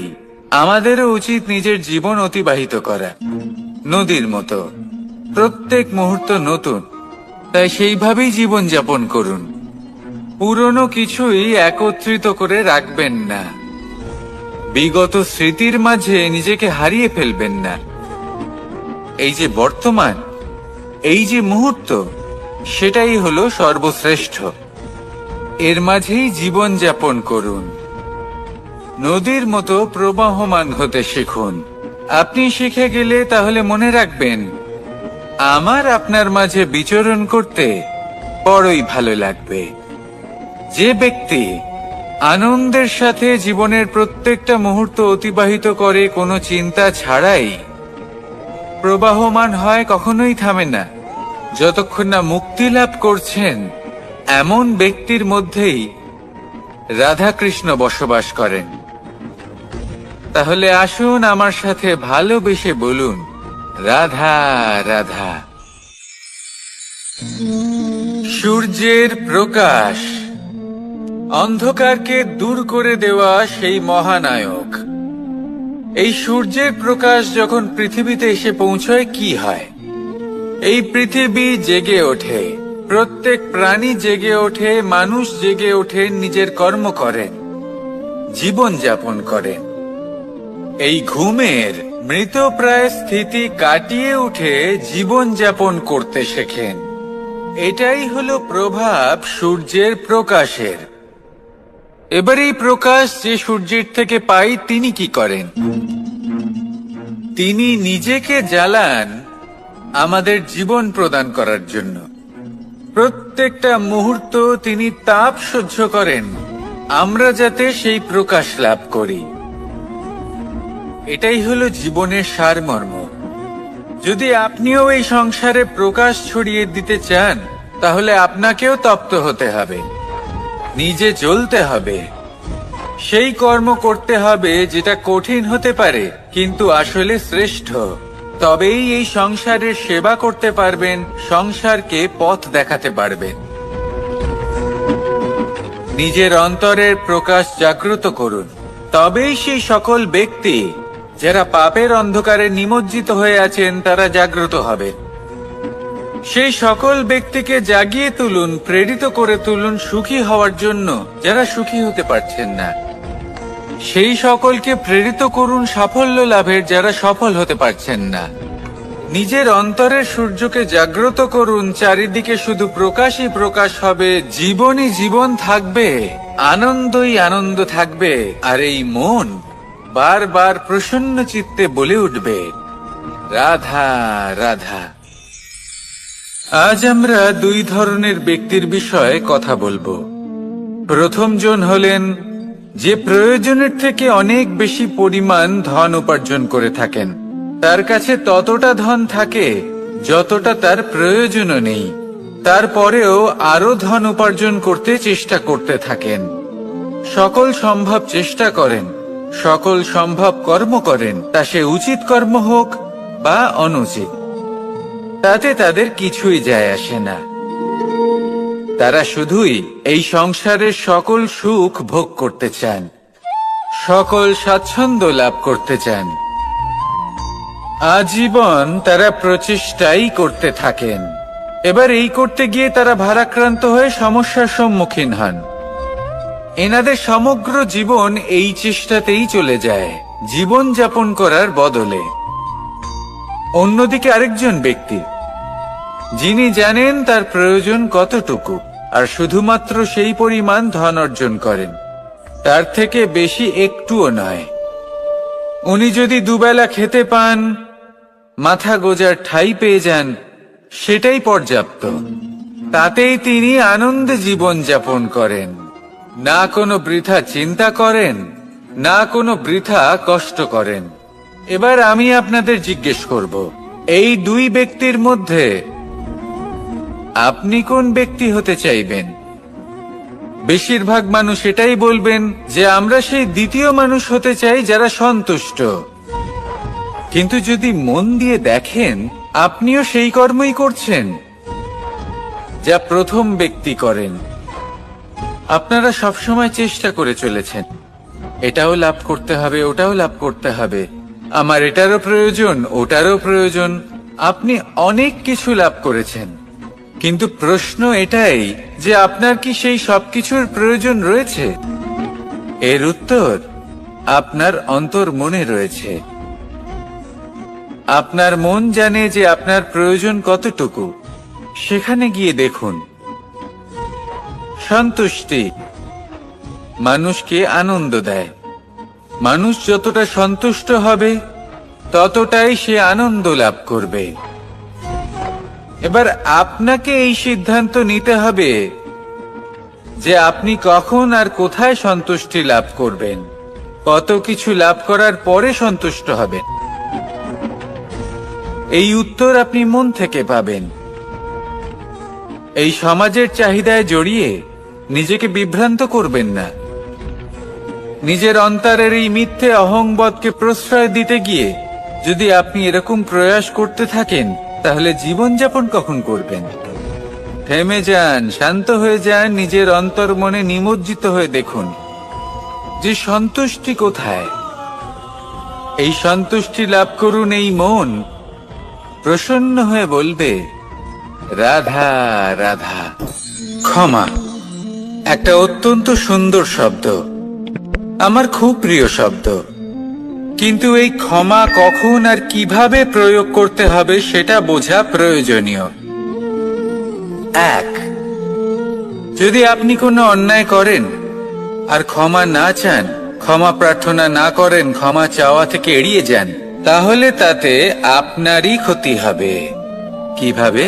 আমাদেরও উচিত নিজের জীবন অতিবাহিত করা, নদীর মতো। প্রত্যেক মুহূর্ত নতুন, তাই সেইভাবেই জীবন যাপন করুন। পুরনো কিছুই একত্রিত করে রাখবেন না। বিগত স্মৃতির মাঝে নিজেকে হারিয়ে ফেলবেন না। এই যে বর্তমান, এই যে মুহূর্ত, সেটাই হলো সর্বশ্রেষ্ঠ। এর মাঝেই জীবন যাপন করুন। নদীর মতো প্রবাহমান হতে শিখুন। আপনি শিখে গেলে তাহলে মনে রাখবেন, আমার আপনার মাঝে বিচরণ করতে বড়ই ভালো লাগবে। যে ব্যক্তি আনন্দের সাথে জীবনের প্রত্যেকটা মুহূর্ত অতিবাহিত করে কোনো চিন্তা ছাড়াই, প্রবাহমান হয়, কখনোই থামে না, যতক্ষণ না মুক্তি লাভ করছেন, এমন ব্যক্তির মধ্যেই রাধাকৃষ্ণ বসবাস করেন। তাহলে আসুন আমার সাথে ভালোবেসে বলুন, রাধা রাধা। সূর্যের প্রকাশ অন্ধকারকে দূর করে দেওয়া সেই মহানায়ক। এই সূর্যের প্রকাশ যখন পৃথিবীতে এসে পৌঁছয়, কি হয়? এই পৃথিবী জেগে ওঠে, প্রত্যেক প্রাণী জেগে ওঠে, মানুষ জেগে ওঠে, নিজের কর্ম করেন, জীবন যাপন করেন। এই ঘুমের মৃতপ্রায় স্থিতি কাটিয়ে উঠে জীবন যাপন করতে শেখেন। এটাই হলো প্রভাব সূর্যের প্রকাশের। এবার এই প্রকাশ যে সূর্যের থেকে পাই, তিনি কি করেন? তিনি নিজেকে জ্বালান আমাদের জীবন প্রদান করার জন্য। প্রত্যেকটা মুহূর্ত তিনি তাপ সহ্য করেন, আমরা যাতে সেই প্রকাশ লাভ করি। এটাই হলো জীবনের সারমর্ম। যদি আপনিও এই সংসারে প্রকাশ ছড়িয়ে দিতে চান, তাহলে আপনাকেও তপ্ত হতে হবে, নিজে জ্বলতে হবে, সেই কর্ম করতে হবে যেটা কঠিন হতে পারে কিন্তু আসলে শ্রেষ্ঠ। তবেই এই সংসারের সেবা করতে পারবেন, সংসারকে পথ দেখাতে পারবেন। নিজের অন্তরের প্রকাশ জাগ্রত করুন, তবেই সেই সকল ব্যক্তি যারা পাপের অন্ধকারে নিমজ্জিত হয়ে আছেন, তারা জাগ্রত হবে। সেই সকল ব্যক্তিকে জাগিয়ে তুলুন, প্রেরিত করে তুলুন সুখী হওয়ার জন্য, যারা সুখী হতে পারছেন না। সেই সকলকে প্রেরিত করুন সাফল্য লাভের, যারা সফল হতে পারছেন না। নিজের অন্তরের সূর্যকে জাগ্রত করুন, চারিদিকে শুধু প্রকাশই প্রকাশ হবে, জীবনই জীবন থাকবে, আনন্দই আনন্দ থাকবে। আর এই মন বারবার প্রসন্ন চিত্তে বলে উঠবে, রাধা রাধা। আজ আমরা দুই ধরনের ব্যক্তির বিষয়ে কথা বলবো। প্রথম জন হলেন যে প্রয়োজনের থেকে অনেক বেশি পরিমাণ ধন উপার্জন করে থাকেন। তার কাছে ততটা ধন থাকে যতটা তার প্রয়োজনও নেই, তারপরেও আরো ধন উপার্জন করতে চেষ্টা করতে থাকেন। সকল সম্ভব চেষ্টা করেন, সকল সম্ভব কর্ম করেন, তা সে উচিত কর্ম হোক বা অনুচিত, তাতে তাদের কিছুই যায় আসে না। তারা শুধুই এই সংসারের সকল সুখ ভোগ করতে চান, সকল স্বাচ্ছন্দ্য লাভ করতে চান। আজীবন তারা প্রচেষ্টাই করতে থাকেন। এবার এই করতে গিয়ে তারা ভারাক্রান্ত হয়ে সমস্যার সম্মুখীন হন। এনাদের সমগ্র জীবন এই চেষ্টাতেই চলে যায়, জীবন যাপন করার বদলে। অন্যদিকে আরেকজন ব্যক্তি, যিনি জানেন তার প্রয়োজন কতটুকু, আর শুধুমাত্র সেই পরিমাণ ধন অর্জন করেন, তার থেকে বেশি একটুও নয়। উনি যদি দুবেলা খেতে পান, মাথা গোজার ঠাঁই পেয়ে যান, সেটাই পর্যাপ্ত। তাতেই তিনি আনন্দে জীবন যাপন করেন, না কোনো বৃথা চিন্তা করেন, না কোনো বৃথা কষ্ট করেন। এবার আমি আপনাদের জিজ্ঞেস করব, এই দুই ব্যক্তির মধ্যে আপনি কোন ব্যক্তি হতে চাইবেন? বেশিরভাগ মানুষ এটাই বলবেন যে আমরা সেই দ্বিতীয় মানুষ হতে চাই যারা সন্তুষ্ট। কিন্তু যদি মন দিয়ে দেখেন, আপনিও সেই কর্মই করছেন যা প্রথম ব্যক্তি করেন। আপনারা সবসময় চেষ্টা করে চলেছেন, এটাও লাভ করতে হবে, ওটাও লাভ করতে হবে, আমার এটারও প্রয়োজন, ওটারও প্রয়োজন। আপনি অনেক কিছু লাভ করেছেন, কিন্তু প্রশ্ন এটাই যে আপনার কি সেই সবকিছুর প্রয়োজন রয়েছে? এর উত্তর আপনার অন্তর মনে রয়েছে। আপনার মন জানে যে আপনার প্রয়োজন কতটুকু। সেখানে গিয়ে দেখুন। সন্তুষ্টি মানুষকে আনন্দ দেয়। মানুষ যতটা সন্তুষ্ট হবে, ততটাই সে আনন্দ লাভ করবে। এবার আপনাকে এই সিদ্ধান্ত নিতে হবে যে আপনি কখন আর কোথায় সন্তুষ্টি লাভ করবেন, কত কিছু লাভ করার পরে সন্তুষ্ট হবেন। এই উত্তর আপনি মন থেকে পাবেন। এই সমাজের চাহিদায় জড়িয়ে নিজেকে বিভ্রান্ত করবেন না। নিজের অন্তরের এই মিথ্যে অহংবোধকে প্রশ্রয় দিতে গিয়ে যদি আপনি এরকম প্রয়াস করতে থাকেন, তাহলে জীবনযাপন কখন করবেন? থেমে যান, শান্ত হয়ে যান, নিজের অন্তর মনে নিমজ্জিত হয়ে দেখুন যে সন্তুষ্টি কোথায়। এই সন্তুষ্টি লাভ করুন। এই মন প্রসন্ন হয়ে বলবে, রাধা রাধা। ক্ষমা একটা অত্যন্ত সুন্দর শব্দ, আমার খুব প্রিয় শব্দ। কিন্তু এই ক্ষমা কখন আর কিভাবে প্রয়োগ করতে হবে সেটা বোঝা প্রয়োজনীয়। এক, যদি আপনি কোনো অন্যায় করেন আর ক্ষমা না চান, ক্ষমা প্রার্থনা না করেন, ক্ষমা চাওয়া থেকে এড়িয়ে যান, তাহলে তাতে আপনারই ক্ষতি হবে। কিভাবে?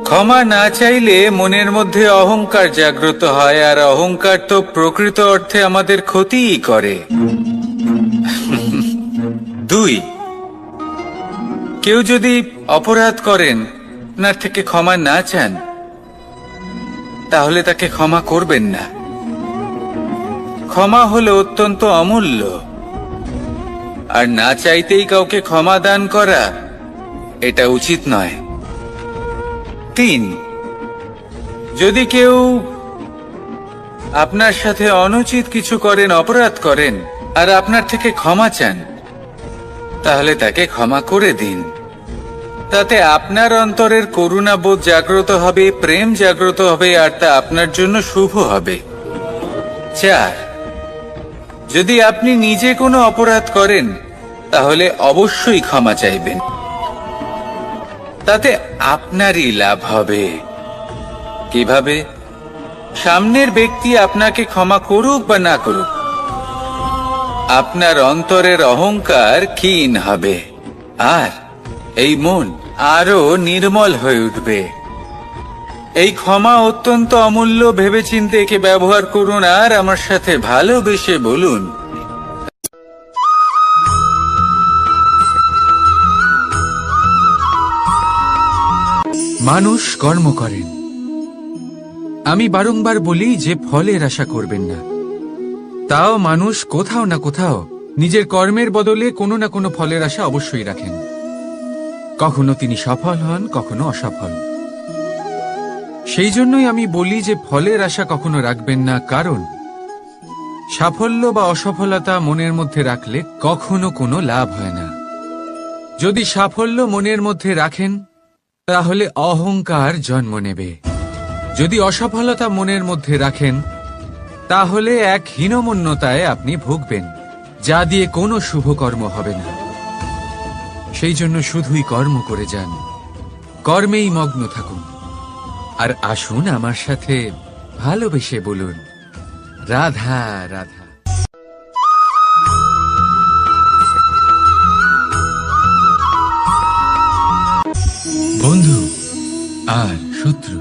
ক্ষমা না চাইলে মনের মধ্যে অহংকার জাগ্রত হয়, আর অহংকার তো প্রকৃত অর্থে আমাদের ক্ষতিই করে। দুই, কেউ যদি অপরাধ করেন, আপনার থেকে ক্ষমা না চান, তাহলে তাকে ক্ষমা করবেন না। ক্ষমা হলো অত্যন্ত অমূল্য, আর না চাইতেই কাউকে ক্ষমা দান করা এটা উচিত নয়। তিন, যদি কেউ আপনার সাথে অনুচিত কিছু করেন, অপরাধ করেন, আর আপনার থেকে ক্ষমা চান, তাহলে তাকে ক্ষমা করে দিন। তাতে আপনার অন্তরের করুণাবোধ জাগ্রত হবে, প্রেম জাগ্রত হবে, আর তা আপনার জন্য শুভ হবে। চার, যদি আপনি নিজে কোনো অপরাধ করেন, তাহলে অবশ্যই ক্ষমা চাইবেন। তাতে আপনারই লাভ হবে। কিভাবে? সামনের ব্যক্তি আপনাকে ক্ষমা করুক বা না করুক, আপনার অন্তরের অহংকার ক্ষীণ হবে, আর এই মন আরো নির্মল হয়ে উঠবে। এই ক্ষমা অত্যন্ত অমূল্য, ভেবেচিন্তে একে ব্যবহার করুন, আর আমার সাথে ভালোবেসে বলুন, মানুষ কর্ম করেন। আমি বারংবার বলি যে ফলের আশা করবেন না, তাও মানুষ কোথাও না কোথাও নিজের কর্মের বদলে কোনো না কোনো ফলের আশা অবশ্যই রাখেন। কখনো তিনি সফল হন, কখনো অসফল। সেই জন্যই আমি বলি যে ফলের আশা কখনো রাখবেন না, কারণ সাফল্য বা অসফলতা মনের মধ্যে রাখলে কখনো কোনো লাভ হয় না। যদি সাফল্য মনের মধ্যে রাখেন তাহলে অহংকার জন্ম নেবে। যদি অসফলতা মনের মধ্যে রাখেন তাহলে এক হীনমন্যতায় আপনি ভুগবেন, যা দিয়ে কোনো শুভকর্ম হবে না। সেই জন্য শুধুই কর্ম করে যান, কর্মেই মগ্ন থাকুন। আর আসুন আমার সাথে ভালোবেসে বলুন, রাধা রাধা। বন্ধু আর শত্রু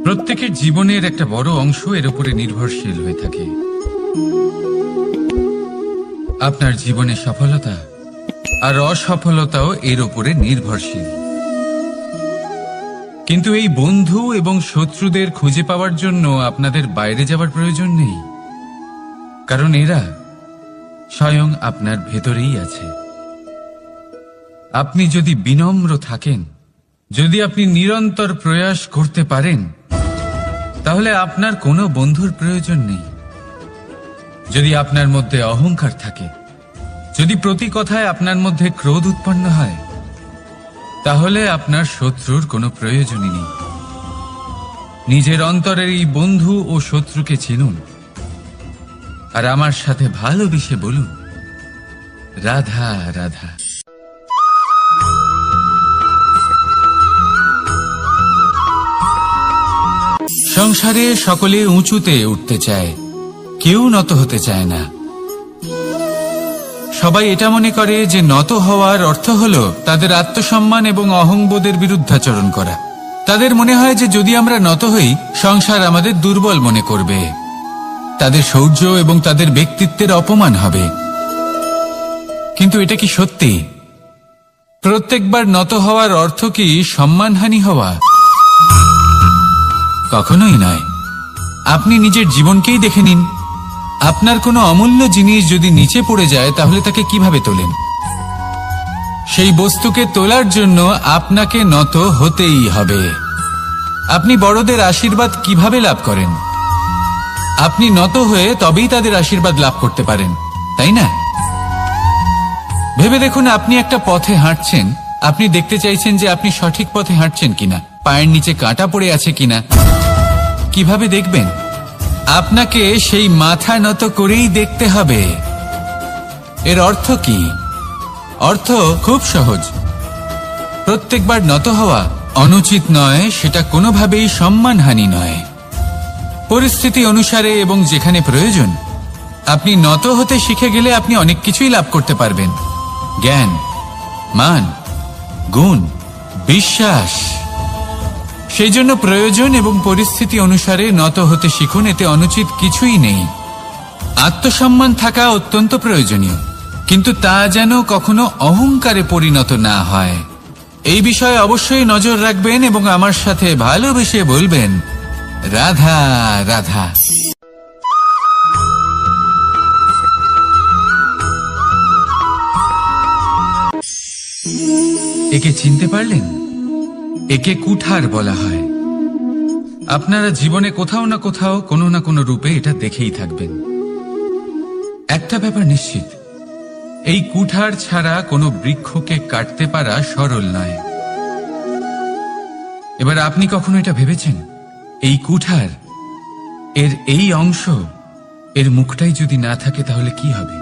প্রত্যেকের জীবনের একটা বড় অংশ এর উপরে নির্ভরশীল হয়ে থাকে। আপনার জীবনে সফলতা আর অসফলতাও এর উপরে নির্ভরশীল। কিন্তু এই বন্ধু এবং শত্রুদের খুঁজে পাওয়ার জন্য আপনাদের বাইরে যাওয়ার প্রয়োজন নেই, কারণ এরা স্বয়ং আপনার ভেতরেই আছে। আপনি যদি বিনম্র থাকেন, যদি আপনি নিরন্তর প্রয়াস করতে পারেন, তাহলে আপনার কোনো বন্ধুর প্রয়োজন নেই। যদি আপনার মধ্যে অহংকার থাকে, যদি প্রতি কথায় আপনার মধ্যে ক্রোধ উৎপন্ন হয়, তাহলে আপনার শত্রুর কোনো প্রয়োজনই নেই। নিজের অন্তরের এই বন্ধু ও শত্রুকে চিনুন, আর আমার সাথে ভালোবেসে বলুন, রাধা রাধা। সংসারে সকলে উঁচুতে উঠতে চায়, কেউ নত হতে চায় না। সবাই এটা মনে করে যে নত হওয়ার অর্থ হলো তাদের আত্মসম্মান এবং অহংবোধের বিরুদ্ধাচরণ করা। তাদের মনে হয় যে যদি আমরা নত হই, সংসার আমাদের দুর্বল মনে করবে, তাদের শৌর্য এবং তাদের ব্যক্তিত্বের অপমান হবে। কিন্তু এটা কি সত্যি? প্রত্যেকবার নত হওয়ার অর্থ কি সম্মানহানি হওয়া? কখনোই নয়। আপনি নিজের জীবনকেই দেখে নিন। আপনার কোনো অমূল্য জিনিস যদি নিচে পড়ে যায়, তাহলে তাকে কিভাবে তোলেন? সেই বস্তুকে তোলার জন্য আপনাকে নত হতেই হবে। আপনি বড়দের আশীর্বাদ কিভাবে লাভ করেন? আপনি নত হয়ে তবেই তাদের আশীর্বাদ লাভ করতে পারেন, তাই না? ভেবে দেখুন, আপনি একটা পথে হাঁটছেন, আপনি দেখতে চাইছেন যে আপনি সঠিক পথে হাঁটছেন কিনা, পায়ের নিচে কাঁটা পড়ে আছে কিনা। কিভাবে দেখবেন? আপনাকে সেই মাথা নত করেই দেখতে হবে। এর অর্থ কি? অর্থ খুব সহজ। প্রত্যেকবার নত হওয়া অনুচিত নয়, সেটা কোনোভাবেই সম্মানহানি নয়। পরিস্থিতি অনুসারে এবং যেখানে প্রয়োজন, আপনি নত হতে শিখে গেলে আপনি অনেক কিছুই লাভ করতে পারবেন। জ্ঞান, মান, গুণ, বিশ্বাস। সেই জন্য প্রয়োজন এবং পরিস্থিতি অনুসারে নত হতে শিখুন, এতে অনুচিত কিছুই নেই। আত্মসম্মান থাকা অত্যন্ত প্রয়োজনীয়, কিন্তু তা যেন কখনো অহংকারে পরিণত না হয়। এই বিষয়ে অবশ্যই নজর রাখবেন এবং আমার সাথে ভালোবেসে বলবেন, রাধা রাধা। একে চিনতে পারলেন? একে কুঠার বলা হয়। আপনারা জীবনে কোথাও না কোথাও কোনো না কোনো রূপে এটা দেখেই থাকবেন। একটা ব্যাপার নিশ্চিত, এই কুঠার ছাড়া কোনো বৃক্ষকে কাটতে পারা সরল নয়। এবার আপনি কখনো এটা ভেবেছেন, এই কুঠার, এর এই অংশ, এর মুখটাই যদি না থাকে তাহলে কি হবে?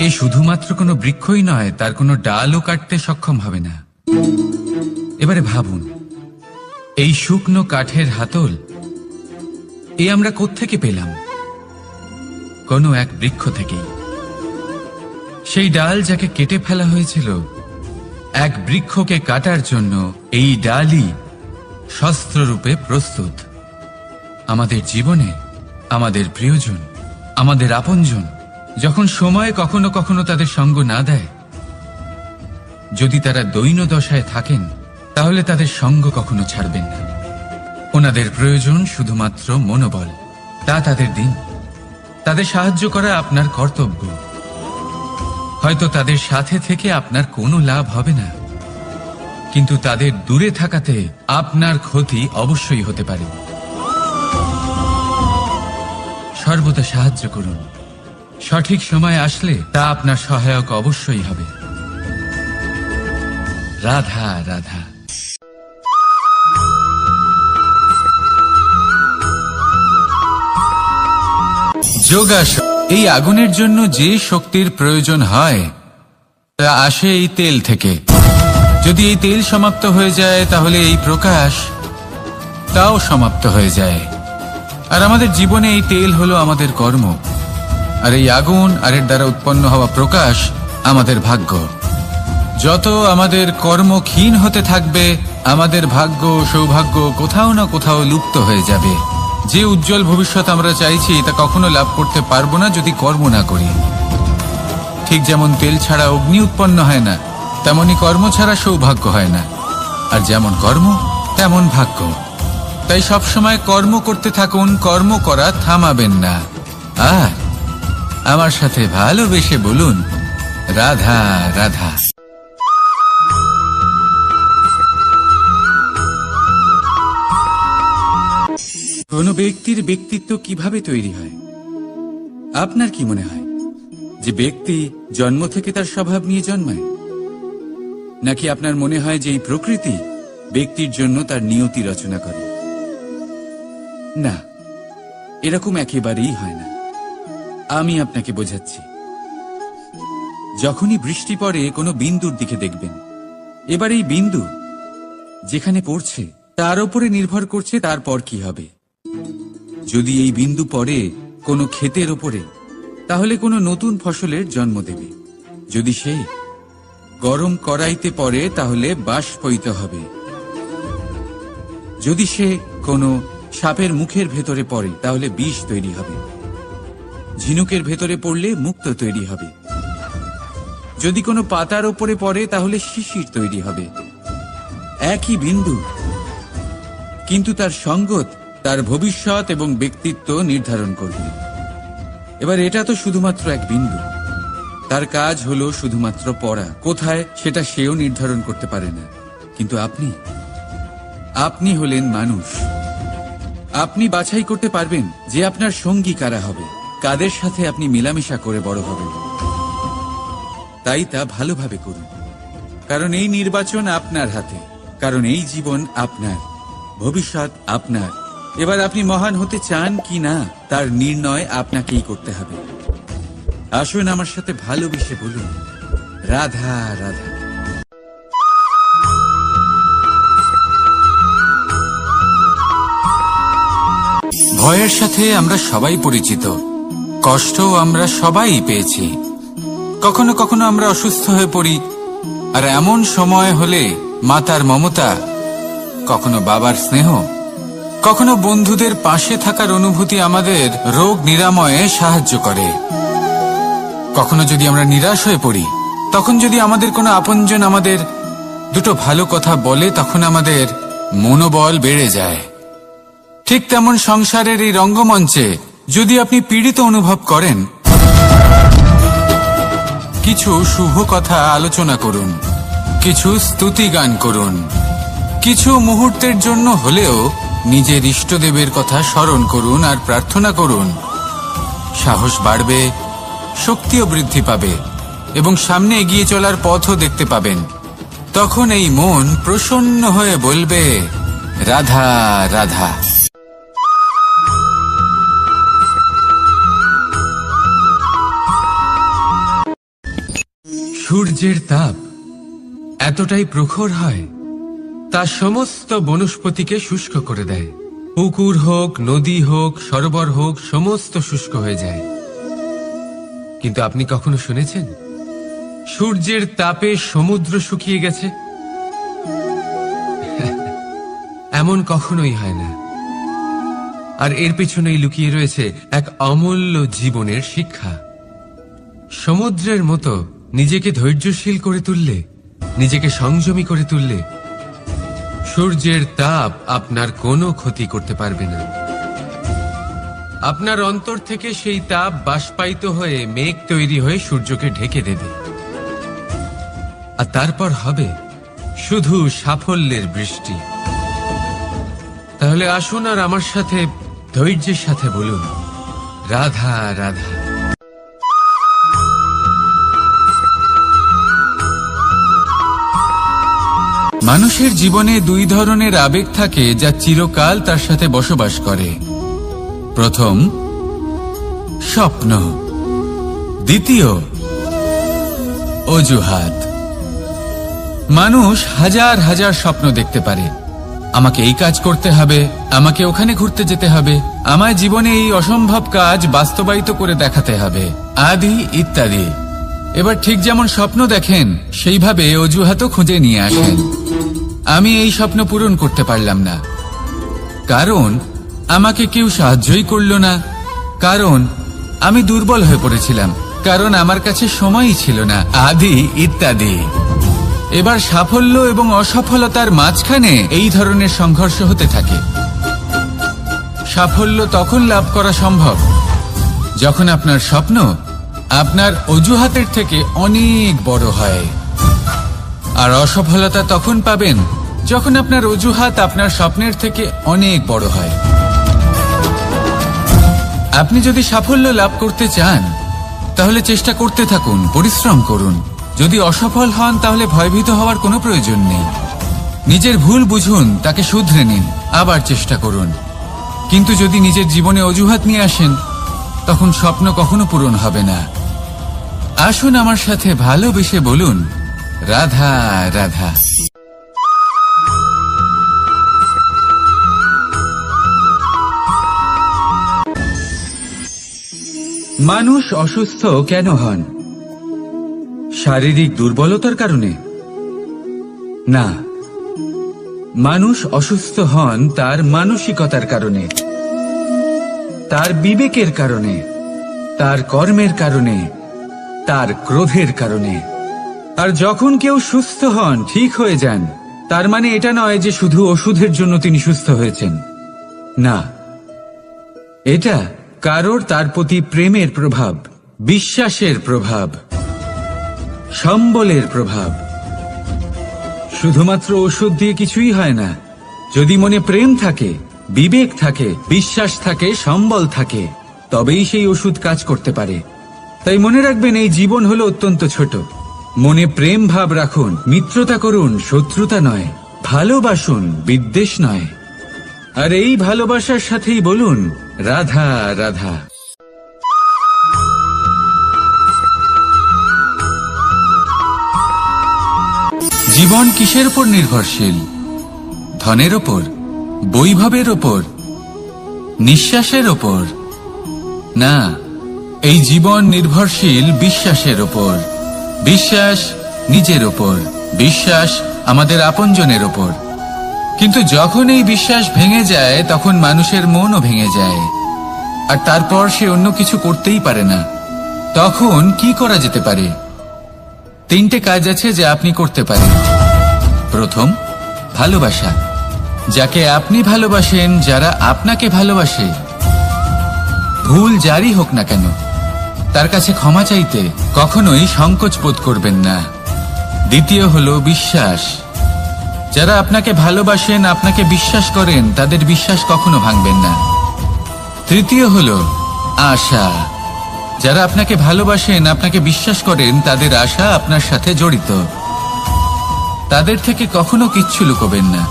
এ শুধুমাত্র কোনো বৃক্ষই নয়, তার কোনো ডালও কাটতে সক্ষম হবে না। এবারে ভাবুন, এই শুকনো কাঠের হাতল এ আমরা কোত্থেকে পেলাম? কোনো এক বৃক্ষ থেকেই। সেই ডাল যাকে কেটে ফেলা হয়েছিল, এক বৃক্ষকে কাটার জন্য এই ডালই শস্ত্ররূপে প্রস্তুত। আমাদের জীবনে আমাদের প্রিয়জন, আমাদের আপনজন যখন সময় কখনো কখনো তাদের সঙ্গ না দেয়, যদি তারা দৈন্য দশায় থাকেন, তাহলে তাদের সঙ্গ কখনো ছাড়বেন না। ওনাদের প্রয়োজন শুধুমাত্র মনোবল। তা তাদের দিন, তাদের সাহায্য করা আপনার কর্তব্য। হয়তো তাদের সাথে থেকে আপনার কোনো লাভ হবে না, কিন্তু তাদের দূরে থাকাতে আপনার ক্ষতি অবশ্যই হতে পারে। সর্বদা সাহায্য করুন, সঠিক সময় আসলে তা আপনার সহায়ক অবশ্যই হবে। রাধা রাধা। যোগাসন। এই আগুনের জন্য যে শক্তির প্রয়োজন হয় তা আসে এই তেল থেকে। যদি এই তেল সমাপ্ত হয়ে যায় তাহলে এই প্রকাশ তাও সমাপ্ত হয়ে যায়। আর আমাদের জীবনে এই তেল হলো আমাদের কর্ম, আর এই আগুন আর এর দ্বারা উৎপন্ন হওয়া প্রকাশ আমাদের ভাগ্য। যত আমাদের কর্ম ক্ষীণ হতে থাকবে, আমাদের ভাগ্য সৌভাগ্য কোথাও না কোথাও লুপ্ত হয়ে যাবে। যে উজ্জ্বল ভবিষ্যৎ আমরা চাইছি তা কখনো লাভ করতে পারবো না যদি কর্ম না করি। ঠিক যেমন তেল ছাড়া অগ্নি উৎপন্ন হয় না, তেমনি কর্ম ছাড়া সৌভাগ্য হয় না। আর যেমন কর্ম তেমন ভাগ্য। তাই সবসময় কর্ম করতে থাকুন, কর্ম করা থামাবেন না। আর আমার সাথে ভালোবেসে বলুন রাধা রাধা। কোন ব্যক্তির ব্যক্তিত্ব কিভাবে তৈরি হয়? আপনার কি মনে হয় যে ব্যক্তি জন্ম থেকে তার স্বভাব নিয়ে জন্মায়, নাকি আপনার মনে হয় যে এই প্রকৃতি ব্যক্তির জন্য তার নিয়তি রচনা করে? না, এরকম একেবারেই হয় না। আমি আপনাকে বোঝাচ্ছি। যখনই বৃষ্টি পড়ে কোনো বিন্দুর দিকে দেখবেন। এবার এই বিন্দু যেখানে পড়ছে তার উপরে নির্ভর করছে তারপর কি হবে। যদি এই বিন্দু পড়ে কোনো ক্ষেতের ওপরে, তাহলে কোনো নতুন ফসলের জন্ম দেবে। যদি সে গরম কড়াইতে পড়ে তাহলে বাষ্পীত হবে। যদি সে কোনো সাপের মুখের ভেতরে পড়ে তাহলে বিষ তৈরি হবে। ঝিনুকের ভেতরে পড়লে মুক্ত তৈরি হবে। যদি কোনো পাতার ওপরে পড়ে তাহলে শিশির তৈরি হবে। একই বিন্দু, কিন্তু তার সঙ্গত তার ভবিষ্যৎ এবং ব্যক্তিত্ব নির্ধারণ করবে। এবার এটা তো শুধুমাত্র এক বিন্দু, তার কাজ হলো শুধুমাত্র পড়া। কোথায় সেটা সেও নির্ধারণ করতে পারে না। কিন্তু আপনি হলেন মানুষ। আপনি বাছাই করতে পারবেন যে আপনার সঙ্গী কারা হবে, কাদের সাথে আপনি মেলামেশা করে বড় হবেন। তাই তা ভালোভাবে করুন, কারণ এই নির্বাচন আপনার হাতে, কারণ এই জীবন আপনার, ভবিষ্যৎ আপনার। এবার আপনি মহান হতে চান কি না তার নির্ণয় আপনাকেই করতে হবে। আসুন আমার সাথে ভালোবেসে বলুন রাধা রাধা। ভয়ের সাথে আমরা সবাই পরিচিত, কষ্টও আমরা সবাই পেয়েছি। কখনো কখনো আমরা অসুস্থ হয়ে পড়ি, আর এমন সময় হলে মাতার মমতা, কখনো বাবার স্নেহ, কখনো বন্ধুদের পাশে থাকার অনুভূতি আমাদের রোগ নিরাময়ে সাহায্য করে। কখনো যদি আমরা নিরাশ হয়ে পড়ি, তখন যদি আমাদের কোনো আপনজন আমাদের দুটো ভালো কথা বলে, তখন আমাদের মনোবল বেড়ে যায়। ঠিক তেমন সংসারের এই রঙ্গমঞ্চে যদি আপনি পীড়িত অনুভব করেন, কিছু শুভ কথা আলোচনা করুন, কিছু স্তুতি গান করুন, কিছু মুহূর্তের জন্য হলেও নিজের ইষ্টদেবের কথা স্মরণ করুন আর প্রার্থনা করুন। সাহস বাড়বে, শক্তিও বৃদ্ধি পাবে এবং সামনে এগিয়ে চলার পথও দেখতে পাবেন। তখন এই মন প্রসন্ন হয়ে বলবে রাধা রাধা। সূর্যের তাপ এতটাই প্রখর হয় তা সমস্ত বনস্পতিকে শুষ্ক করে দেয়। পুকুর হোক, নদী হোক, সরোবর হোক, সমস্ত শুষ্ক হয়ে যায়। কিন্তু আপনি কখনো শুনেছেন সূর্যের তাপে সমুদ্র শুকিয়ে গেছে? এমন কখনোই হয় না। আর এর পেছনেই লুকিয়ে রয়েছে এক অমূল্য জীবনের শিক্ষা। সমুদ্রের মতো নিজেকে ধৈর্যশীল করে তুললে, নিজেকে সংযমী করে তুললে, সূর্যের তাপ আপনার কোনো ক্ষতি করতে পারবে না। আপনার অন্তর থেকে সেই তাপ বাষ্পায়িত হয়ে মেঘ তৈরি হয়ে সূর্যকে ঢেকে দেবে, আর তারপর হবে শুধু সাফল্যের বৃষ্টি। তাহলে আসুন আর আমার সাথে ধৈর্যের সাথে বলুন, রাধা রাধা। মানুষের জীবনে দুই ধরনের আবেগ থাকে যা চিরকাল তার সাথে বসবাস করে। প্রথম, স্বপ্ন। দ্বিতীয়, অজুহাত। মানুষ হাজার হাজার স্বপ্ন দেখতে পারে। আমাকে এই কাজ করতে হবে, আমাকে ওখানে ঘুরতে যেতে হবে, আমার জীবনে এই অসম্ভব কাজ বাস্তবায়িত করে দেখাতে হবে, আদি ইত্যাদি। এবার ঠিক যেমন স্বপ্ন দেখেন সেইভাবে অজুহাতও খুঁজে নিয়ে আসেন। আমি এই স্বপ্ন পূরণ করতে পারলাম না, কারণ আমাকে কেউ সাহায্যই করল না, কারণ আমি দুর্বল হয়ে পড়েছিলাম, কারণ আমার কাছে সময়ই ছিল না, আদি ইত্যাদি। এবার সাফল্য এবং অসফলতার মাঝখানে এই ধরনের সংঘর্ষ হতে থাকে। সাফল্য তখন লাভ করা সম্ভব যখন আপনার স্বপ্ন আপনার অজুহাতের থেকে অনেক বড় হয়, আর অসফলতা তখন পাবেন যখন আপনার অজুহাত আপনার স্বপ্নের থেকে অনেক বড় হয়। আপনি যদি সাফল্য লাভ করতে চান তাহলে চেষ্টা করতে থাকুন, পরিশ্রম করুন। যদি অসফল হন তাহলে ভয়ভীত হওয়ার কোনো প্রয়োজন নেই। নিজের ভুল বুঝুন, তাকে শুধরে নিন, আবার চেষ্টা করুন। কিন্তু যদি নিজের জীবনে অজুহাত নিয়ে আসেন তখন স্বপ্ন কখনো পূরণ হবে না। আসুন আমার সাথে ভালোবেসে বলুন, রাধা রাধা। মানুষ অসুস্থ কেন হন? শারীরিক দুর্বলতার কারণে? না, মানুষ অসুস্থ হন তার মানসিকতার কারণে, তার বিবেকের কারণে, তার কর্মের কারণে, তার ক্রোধের কারণে। আর যখন কেউ সুস্থ হন, ঠিক হয়ে যান, তার মানে এটা নয় যে শুধু ওষুধের জন্য তিনি সুস্থ হয়েছেন। না, এটা কারোর তার প্রতি প্রেমের প্রভাব, বিশ্বাসের প্রভাব, সম্বলের প্রভাব। শুধুমাত্র ওষুধ দিয়ে কিছুই হয় না। যদি মনে প্রেম থাকে, বিবেক থাকে, বিশ্বাস থাকে, সম্বল থাকে, তবেই সেই ওষুধ কাজ করতে পারে। তাই মনে রাখবেন, এই জীবন হলো অত্যন্ত ছোট। মনে প্রেম ভাব রাখুন, মিত্রতা করুন, শত্রুতা নয়। ভালোবাসুন, বিদ্বেষ নয়। আর এই ভালোবাসার সাথেই বলুন, রাধা রাধা। জীবন কিসের উপর নির্ভরশীল? ধনের ওপর, বৈভবের ওপর, নিঃশ্বাসের ওপর? না, এই জীবন নির্ভরশীল বিশ্বাসের ওপর। বিশ্বাস নিজের ওপর, বিশ্বাস আমাদের আপনজনের ওপর। কিন্তু যখন এই বিশ্বাস ভেঙে যায় তখন মানুষের মনও ভেঙে যায়, আর তারপর সে অন্য কিছু করতেই পারে না। তখন কি করা যেতে পারে? 3টে কাজ আছে যা আপনি করতে পারেন। প্রথম, ভালোবাসা। যাকে আপনি ভালোবাসেন, যারা আপনাকে ভালোবাসে, ভুল যারই হোক না কেন, তার কাছে ক্ষমা চাইতে কখনোই সংকোচ বোধ করবেন না। দ্বিতীয় হলো বিশ্বাস। যারা আপনাকে ভালোবাসেন, আপনাকে বিশ্বাস করেন, তাদের বিশ্বাস কখনো ভাঙবেন না। তৃতীয় হলো আশা। যারা আপনাকে ভালোবাসেন, আপনাকে বিশ্বাস করেন, তাদের আশা আপনার সাথে জড়িত। তাদের থেকে কখনো কিচ্ছু লুকোবেন না।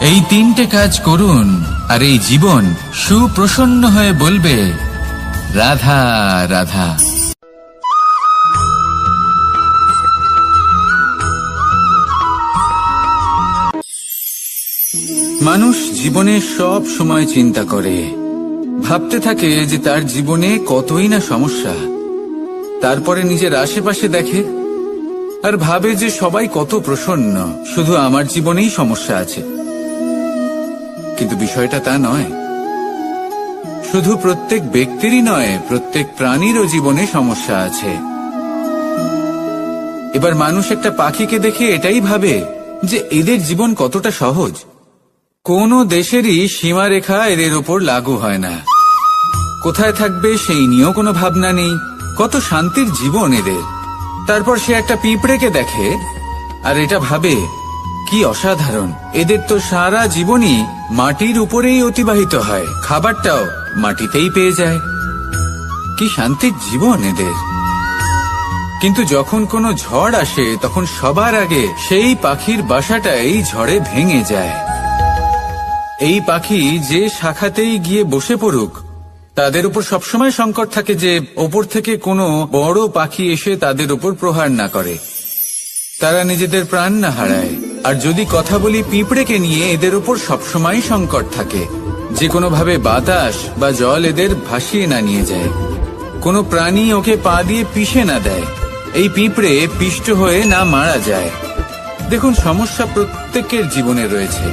এই 3টে কাজ করুন আর এই জীবন সুপ্রসন্ন হয়ে বলবে, রাধা রাধা। মানুষ জীবনে সব সময় চিন্তা করে, ভাবতে থাকে যে তার জীবনে কতই না সমস্যা। তারপরে নিজের আশেপাশে দেখে আর ভাবে যে সবাই কত প্রসন্ন, শুধু আমার জীবনেই সমস্যা আছে। কিন্তু বিষয়টা তা নয়। শুধু প্রত্যেক ব্যক্তিরই নয়, প্রত্যেক প্রাণীরও জীবনে সমস্যা আছে। এবার মানুষ একটা পাখিকে দেখে এটাই ভাবে যে এদের জীবন কতটা সহজ। কোনো দেশেরই সীমারেখা এদের ওপর লাগু হয় না। কোথায় থাকবে সেই নিয়েও কোনো ভাবনা নেই। কত শান্তির জীবন এদের। তারপর সে একটা পিঁপড়েকে দেখে আর এটা ভাবে, কি অসাধারণ, এদের তো সারা জীবনই মাটির উপরেই অতিবাহিত হয়, খাবারটাও মাটিতেই পেয়ে যায়। কি শান্তির জীবন এদের। কিন্তু যখন কোনো ঝড় আসে তখন সবার আগে সেই পাখির বাসাটাই ঝড়ে ভেঙে যায়। এই পাখি যে শাখাতেই গিয়ে বসে পড়ুক, তাদের উপর সবসময় সংকট থাকে যে ওপর থেকে কোনো বড় পাখি এসে তাদের উপর প্রহার না করে, তারা নিজেদের প্রাণ না হারায়। আর যদি কথা বলি পিঁপড়েকে নিয়ে, এদের উপর সবসময় সংকট থাকে যে কোনোভাবে বাতাস বা জল এদের ভাসিয়ে না নিয়ে যায়, কোনো প্রাণী ওকে পা দিয়ে পিষে না দেয়, এই পিঁপড়ে পিষ্ট হয়ে না মারা যায়। দেখুন, সমস্যা প্রত্যেকের জীবনে রয়েছে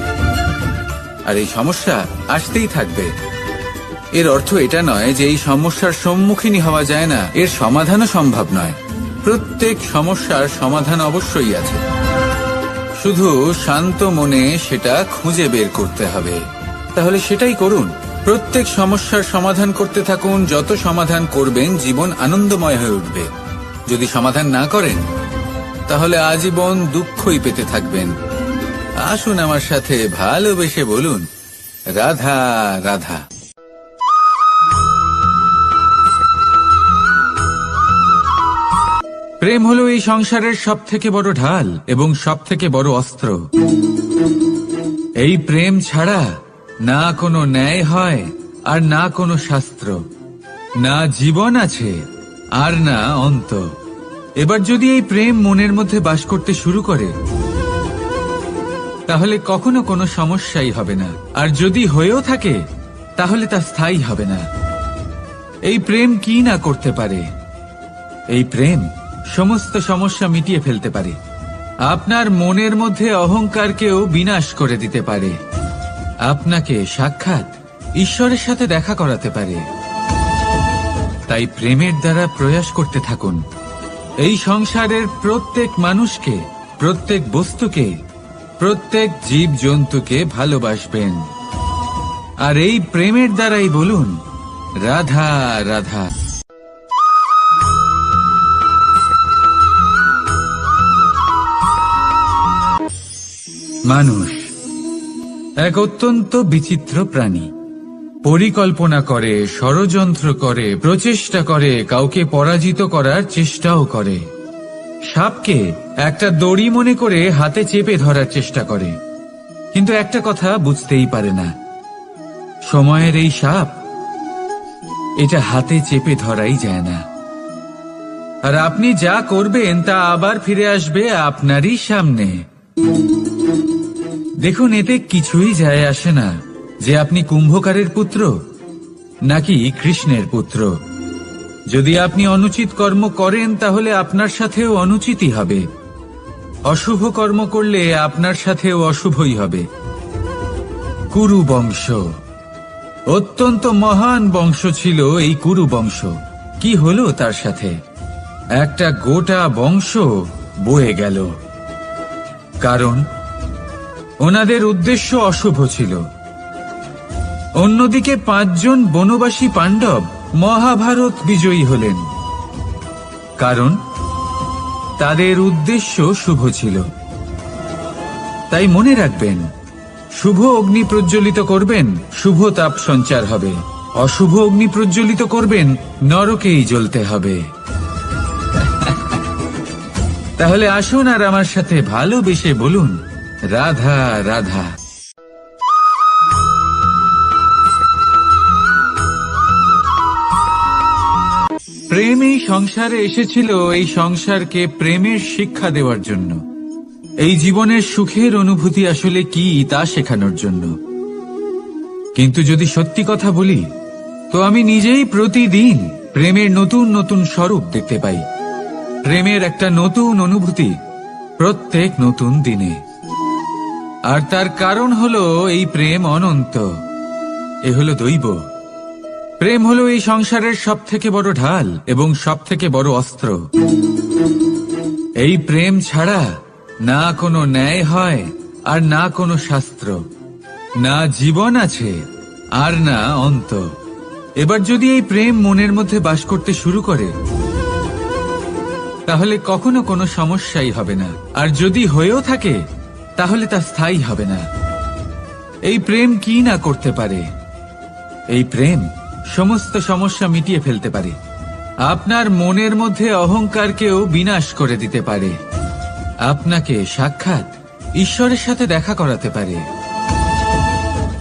আর এই সমস্যা আসতেই থাকবে। এর অর্থ এটা নয় যে এই সমস্যার সম্মুখীনই হওয়া যায় না, এর সমাধানও সম্ভব নয়। প্রত্যেক সমস্যার সমাধান অবশ্যই আছে, শুধু শান্ত মনে সেটা খুঁজে বের করতে হবে। তাহলে সেটাই করুন, প্রত্যেক সমস্যার সমাধান করতে থাকুন। যত সমাধান করবেন জীবন আনন্দময় হয়ে উঠবে। যদি সমাধান না করেন তাহলে আজীবন দুঃখই পেতে থাকবেন। আসুন আমার সাথে ভালোবেসে বলুন, রাধা রাধা। প্রেম হলো এই সংসারের সবথেকে বড় ঢাল এবং সবথেকে বড় অস্ত্র। এই প্রেম ছাড়া না কোনো ন্যায় হয় আর না কোনো শাস্ত্র, না জীবন আছে আর না অন্ত। এবার যদি এই প্রেম মনের মধ্যে বাস করতে শুরু করে তাহলে কখনো কোনো সমস্যাই হবে না, আর যদি হয়েও থাকে তাহলে তা স্থায়ী হবে না। এই প্রেম কি না করতে পারে? এই প্রেম সমস্ত সমস্যা মিটিয়ে ফেলতে পারে, আপনার মনের মধ্যে অহংকারকেও বিনাশ করে দিতে পারে, আপনাকে সাক্ষাৎ ঈশ্বরের সাথে দেখা করাতে পারে। তাই প্রেমের দ্বারা প্রয়াস করতে থাকুন। এই সংসারের প্রত্যেক মানুষকে, প্রত্যেক বস্তুকে, প্রত্যেক জীব জন্তুকে ভালোবাসবেন। আর এই প্রেমের দ্বারাই বলুন, রাধা রাধা। মানুষ এক অত্যন্ত বিচিত্র প্রাণী। পরিকল্পনা করে, ষড়যন্ত্র করে, প্রচেষ্টা করে, কাউকে পরাজিত করার চেষ্টাও করে। সাপকে একটা দড়ি মনে করে হাতে চেপে ধরার চেষ্টা করে, কিন্তু একটা কথা বুঝতেই পারে না, সময়ের এই সাপ এটা হাতে চেপে ধরাই যায় না। আর আপনি যা করবেন তা আবার ফিরে আসবে আপনারই সামনে। দেখুন, এতে কিছুই যায় আসে না যে আপনি কুম্ভকারের পুত্র নাকি কৃষ্ণের পুত্র। যদি আপনি অনুচিত কর্ম করেন তাহলে আপনার সাথেও অনুচিতই হবে, অশুভ কর্ম করলে আপনার সাথেও অশুভই হবে। কুরু বংশ অত্যন্ত মহান বংশ ছিল। এই কুরু বংশ কি হলো তার সাথে? একটা গোটা বংশ বয়ে গেল, কারণ ওনাদের উদ্দেশ্য অশুভ ছিল। অন্যদিকে 5 জন বনবাসী পাণ্ডব মহাভারত বিজয়ী হলেন, কারণ তাদের উদ্দেশ্য শুভ ছিল। তাই মনে রাখবেন, শুভ অগ্নি প্রজ্বলিত করবেন, শুভ তাপ সঞ্চার হবে। অশুভ অগ্নি প্রজ্বলিত করবেন, নরকেই জ্বলতে হবে। তাহলে আসুন আর আমার সাথে ভালোবেসে বলুন, রাধা রাধা। প্রেম এই সংসারে এসেছিল এই সংসারকে প্রেমের শিক্ষা দেওয়ার জন্য, এই জীবনের সুখের অনুভূতি আসলে কি তা শেখানোর জন্য। কিন্তু যদি সত্যি কথা বলি তো আমি নিজেই প্রতিদিন প্রেমের নতুন নতুন স্বরূপ দেখতে পাই। প্রেমের একটা নতুন অনুভূতি প্রত্যেক নতুন দিনে। আর তার কারণ হলো এই প্রেম অনন্ত, এ হলো দৈব। প্রেম হলো এই সংসারের সবথেকে বড় ঢাল এবং সবথেকে বড় অস্ত্র। এই প্রেম ছাড়া না কোনো ন্যায় হয় আর না কোনো শাস্ত্র, না জীবন আছে আর না অন্ত। এবার যদি এই প্রেম মনের মধ্যে বাস করতে শুরু করে, তাহলে কখনো কোনো সমস্যাই হবে না। আর যদি হয়েও থাকে, তাহলে তা স্থায়ী হবে না। এই প্রেম কি না করতে পারে? এই প্রেম সমস্ত সমস্যা মিটিয়ে ফেলতে পারে। আপনার মনের মধ্যে অহংকারকেও বিনাশ করে দিতে পারে। আপনাকে সাক্ষাৎ ঈশ্বরের সাথে দেখা করাতে পারে।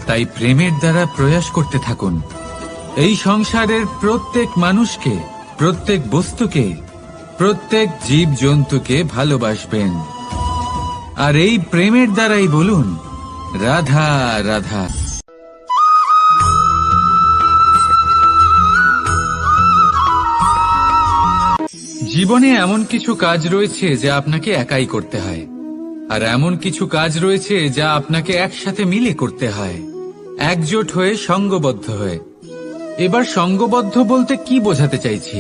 তাই প্রেমের দ্বারা প্রয়াস করতে থাকুন। এই সংসারের প্রত্যেক মানুষকে, প্রত্যেক বস্তুকে, প্রত্যেক জীব জন্তুকে ভালোবাসবেন। আর এই প্রেমের দ্বারাই বলুন, রাধা রাধা। জীবনে এমন কিছু কাজ রয়েছে যা আপনাকে একাই করতে হয়, আর এমন কিছু কাজ রয়েছে যা আপনাকে একসাথে মিলে করতে হয়, একজোট হয়ে, সঙ্গবদ্ধ হয়ে। এবার সঙ্গবদ্ধ বলতে কি বোঝাতে চাইছি?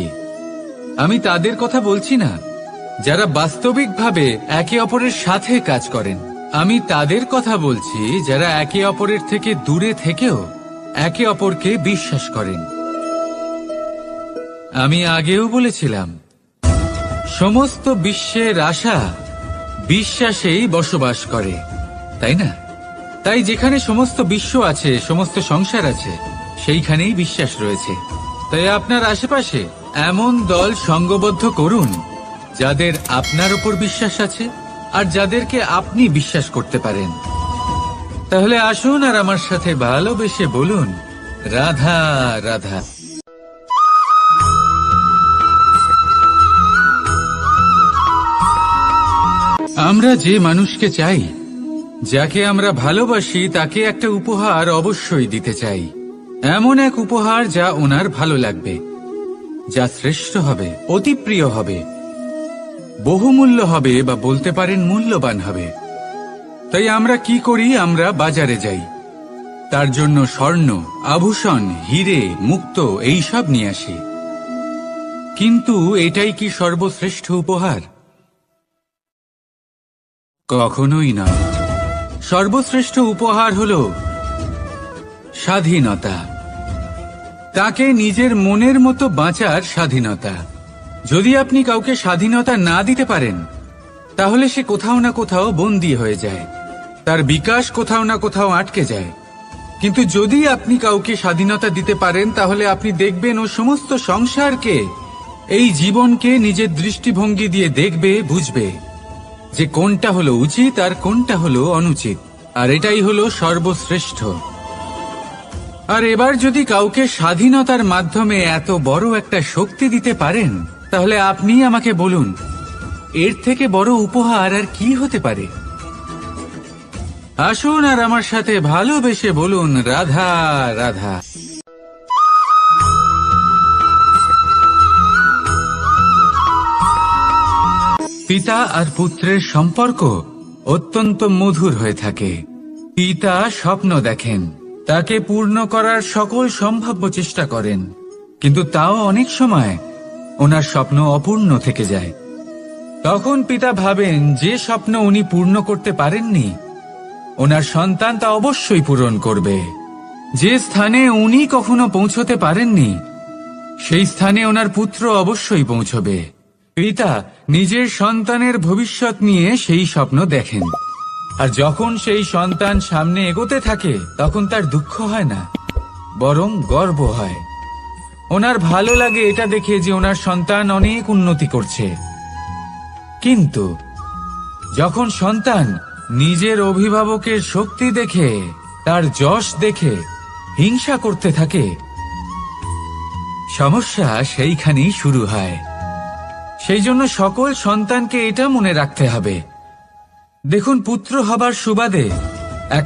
আমি তাদের কথা বলছি না যারা বাস্তবিকভাবে একে অপরের সাথে কাজ করেন। আমি তাদের কথা বলছি যারা একে অপরের থেকে দূরে থেকেও একে অপরকে বিশ্বাস করেন। আমি আগেও বলেছিলাম, সমস্ত বিশ্বের আশা বিশ্বাসেই বসবাস করে, তাই না? তাই যেখানে সমস্ত বিশ্ব আছে, সমস্ত সংসার আছে, সেইখানেই বিশ্বাস রয়েছে। তাই আপনার আশেপাশে এমন দল সঙ্গবদ্ধ করুন যাদের আপনার উপর বিশ্বাস আছে আর যাদেরকে আপনি বিশ্বাস করতে পারেন। তাহলে আসুন আর আমার সাথে ভালোবেসে বলুন, রাধা রাধা। আমরা যে মানুষকে চাই, যাকে আমরা ভালোবাসি, তাকে একটা উপহার অবশ্যই দিতে চাই। এমন এক উপহার যা ওনার ভালো লাগবে, যা শ্রেষ্ঠ হবে, অতি প্রিয় হবে, বহুমূল্য হবে, বা বলতে পারেন মূল্যবান হবে। তাই আমরা কি করি? আমরা বাজারে যাই, তার জন্য স্বর্ণ, আভূষণ, হিরে, মুক্তো এইসব নিয়ে আসি। কিন্তু এটাই কি সর্বশ্রেষ্ঠ উপহার? কখনোই না। সর্বশ্রেষ্ঠ উপহার হল স্বাধীনতা। তাকে নিজের মনের মতো বাঁচার স্বাধীনতা। যদি আপনি কাউকে স্বাধীনতা না দিতে পারেন, তাহলে সে কোথাও না কোথাও বন্দী হয়ে যায়, তার বিকাশ কোথাও না কোথাও আটকে যায়। কিন্তু যদি আপনি কাউকে স্বাধীনতা দিতে পারেন, তাহলে আপনি দেখবেন ও সমস্ত সংসারকে, এই জীবনকে নিজের দৃষ্টিভঙ্গি দিয়ে দেখবে, বুঝবে যে কোনটা হলো উচিত আর কোনটা হলো অনুচিত। আর এটাই হলো সর্বশ্রেষ্ঠ। আর এবার যদি কাউকে স্বাধীনতার মাধ্যমে এত বড় একটা শক্তি দিতে পারেন, তাহলে আপনি আমাকে বলুন, এর থেকে বড় উপহার আর কি হতে পারে? আসুন আর আমার সাথে ভালোবেসে বলুন, রাধা রাধা। পিতা আর পুত্রের সম্পর্ক অত্যন্ত মধুর হয়ে থাকে। পিতা স্বপ্ন দেখেন, তাকে পূর্ণ করার সকল সম্ভাব্য চেষ্টা করেন, কিন্তু তাও অনেক সময় ওনার স্বপ্ন অপূর্ণ থেকে যায়। তখন পিতা ভাবেন যে স্বপ্ন উনি পূর্ণ করতে পারেননি, ওনার সন্তান তা অবশ্যই পূরণ করবে। যে স্থানে উনি কখনো পৌঁছতে পারেননি, সেই স্থানে ওনার পুত্র অবশ্যই পৌঁছবে। পিতা নিজের সন্তানের ভবিষ্যৎ নিয়ে সেই স্বপ্ন দেখেন, আর যখন সেই সন্তান সামনে এগোতে থাকে, তখন তার দুঃখ হয় না, বরং গর্ব হয়। ওনার ভালো লাগে এটা দেখে যে ওনার সন্তান অনেক উন্নতি করছে। কিন্তু যখন সন্তান নিজের অভিভাবকের শক্তি দেখে, তার যশ দেখে হিংসা করতে থাকে, সমস্যা সেইখানেই শুরু হয়। সেই জন্য সকল সন্তানকে এটা মনে রাখতে হবে, দেখুন, পুত্র হবার সুবাদে এক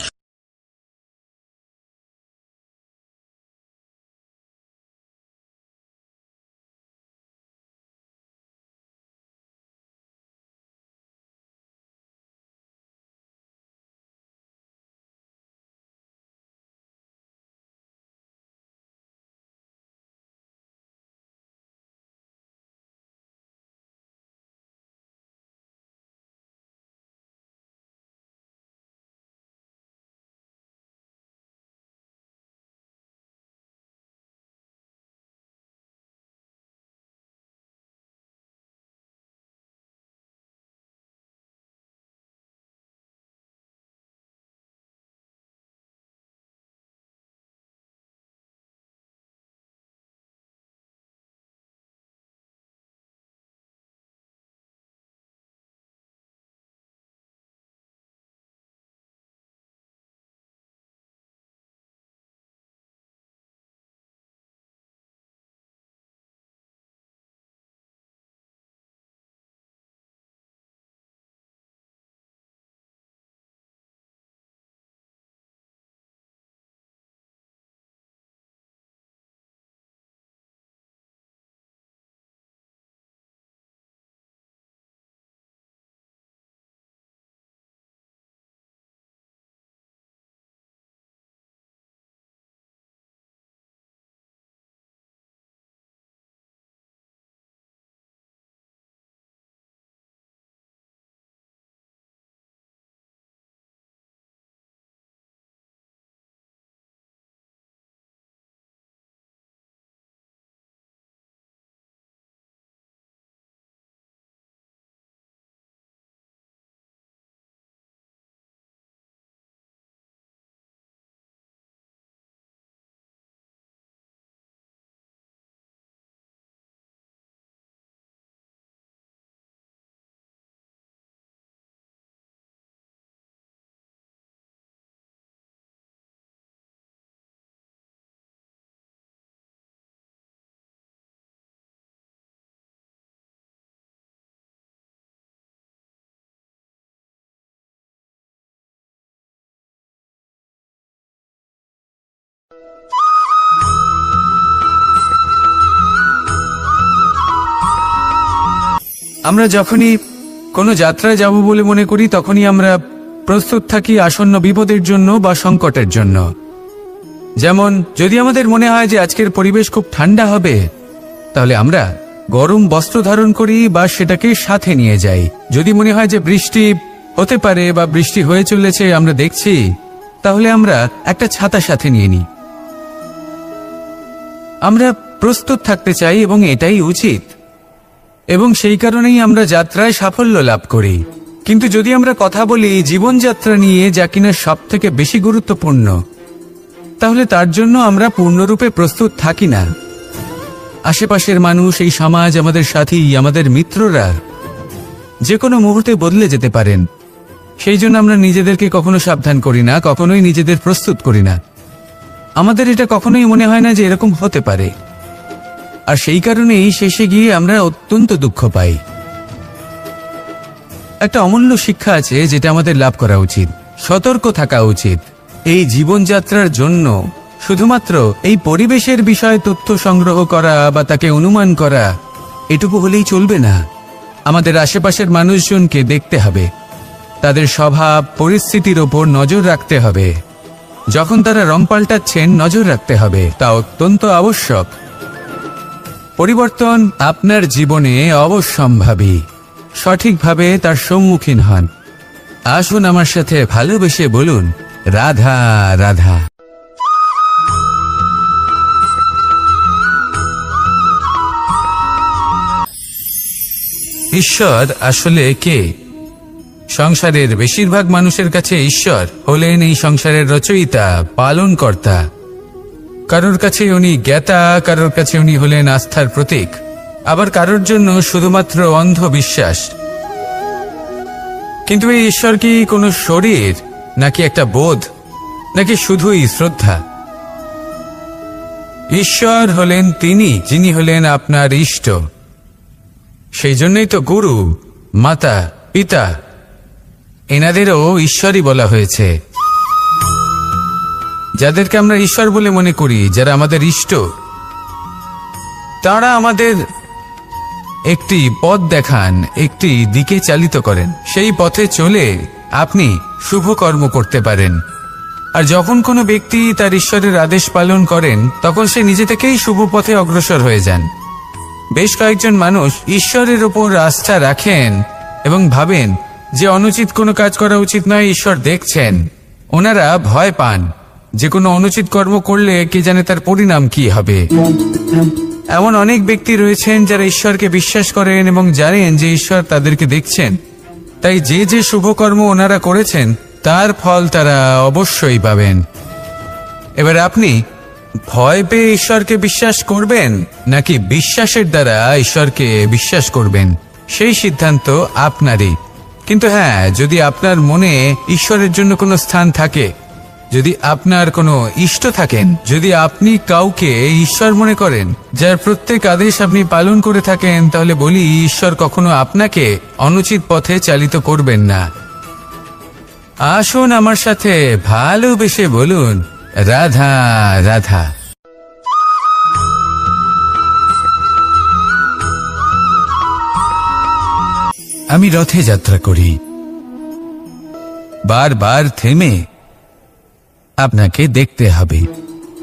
আমরা যখনই কোনো যাত্রায় যাব বলে মনে করি তখনই আমরা প্রস্তুত থাকি আসন্ন বিপদের জন্য বা সংকটের জন্য। যেমন যদি আমাদের মনে হয় যে আজকের পরিবেশ খুব ঠান্ডা হবে, তাহলে আমরা গরম বস্ত্র ধারণ করি বা সেটাকে সাথে নিয়ে যাই। যদি মনে হয় যে বৃষ্টি হতে পারে বা বৃষ্টি হয়ে চলেছে আমরা দেখছি, তাহলে আমরা একটা ছাতা সাথে নিয়ে নিই। আমরা প্রস্তুত থাকতে চাই এবং এটাই উচিত, এবং সেই কারণেই আমরা যাত্রায় সাফল্য লাভ করি। কিন্তু যদি আমরা কথা বলি জীবনযাত্রা নিয়ে, যা কিনা সব থেকে বেশি গুরুত্বপূর্ণ, তাহলে তার জন্য আমরা পূর্ণরূপে প্রস্তুত থাকি না। আশেপাশের মানুষ, এই সমাজ, আমাদের সাথী, আমাদের মিত্ররা যে কোনো মুহূর্তে বদলে যেতে পারেন। সেই জন্য আমরা নিজেদেরকে কখনো সাবধান করি না, কখনোই নিজেদের প্রস্তুত করি না। আমাদের এটা কখনোই মনে হয় না যে এরকম হতে পারে, আর সেই কারণেই শেষে গিয়ে আমরা অত্যন্ত দুঃখ পাই। একটা অমূল্য শিক্ষা আছে যেটা আমাদের লাভ করা উচিত। সতর্ক থাকা উচিত। এই জীবনযাত্রার জন্য শুধুমাত্র এই পরিবেশের বিষয়ে তথ্য সংগ্রহ করা বা তাকে অনুমান করা এটুকু হলেই চলবে না। আমাদের আশেপাশের মানুষজনকে দেখতে হবে, তাদের স্বভাব পরিস্থিতির ওপর নজর রাখতে হবে। যখন তারা রং পাল্টাচ্ছেন নজর রাখতে হবে, তা অত্যন্ত আবশ্যক। পরিবর্তন আপনার জীবনে অবশ্যম্ভাবী। সঠিকভাবে তার সম্মুখীন হন। আসুন আমার সাথে ভালোবেসে বলুন, রাধা রাধা। ঈশ্বর আসলে কে? সংসারের বেশিরভাগ মানুষের কাছে ঈশ্বর হলেন এই সংসারের রচয়িতা, পালনকর্তা। কারোর কাছে উনি জ্ঞাতা, কারোর কাছে উনি হলেন আস্থার প্রতীক, আবার কারোর জন্য শুধুমাত্র অন্ধ বিশ্বাস। কিন্তু এই ঈশ্বর কি কোনো শরীর, নাকি একটা বোধ, নাকি শুধুই শ্রদ্ধা? ঈশ্বর হলেন তিনি যিনি হলেন আপনার ইষ্ট। সেই জন্যই তো গুরু, মাতা, পিতা এনাদেরও ঈশ্বরই বলা হয়েছে। যাদেরকে আমরা ঈশ্বর বলে মনে করি, যারা আমাদের ইষ্ট, তারা আমাদের একটি পথ দেখান, একটি দিকে চালিত করেন। সেই পথে চলে আপনি শুভ কর্ম করতে পারেন। আর যখন কোনো ব্যক্তি তার ঈশ্বরের আদেশ পালন করেন, তখন সে নিজে থেকেই শুভ পথে অগ্রসর হয়ে যান। বেশ কয়েকজন মানুষ ঈশ্বরের ওপর আস্থা রাখেন এবং ভাবেন যে অনুচিত কোনো কাজ করা উচিত নয়, ঈশ্বর দেখছেন। ওনারা ভয় পান যে কোনো অনুচিত কর্ম করলে কে জানে তার পরিণাম কি হবে। এমন অনেক ব্যক্তি রয়েছেন যারা ঈশ্বরকে বিশ্বাস করেন এবং জানেন যে ঈশ্বর তাদেরকে দেখছেন, তাই যে যে শুভকর্ম ওনারা করেছেন তার ফল তারা অবশ্যই পাবেন। এবার আপনি ভয় পেয়ে ঈশ্বরকে বিশ্বাস করবেন নাকি বিশ্বাসের দ্বারা ঈশ্বরকে বিশ্বাস করবেন, সেই সিদ্ধান্ত আপনারই। কিন্তু হ্যাঁ, যদি আপনার মনে ঈশ্বরের জন্য কোনো স্থান থাকে, যদি আপনার কোনো ইষ্ট থাকেন, যদি আপনি কাউকে ঈশ্বর মনে করেন, যার প্রত্যেক আদেশ আপনি পালন করে থাকেন, তাহলে বলি ঈশ্বর কখনো আপনাকে অনুচিত পথে চালিত করবেন না। আসুন আমার সাথে ভালোবেসে বলুন, রাধা রাধা। আমি রথে যাত্রা করি। বারবার থেমে আপনাকে দেখতে হবে,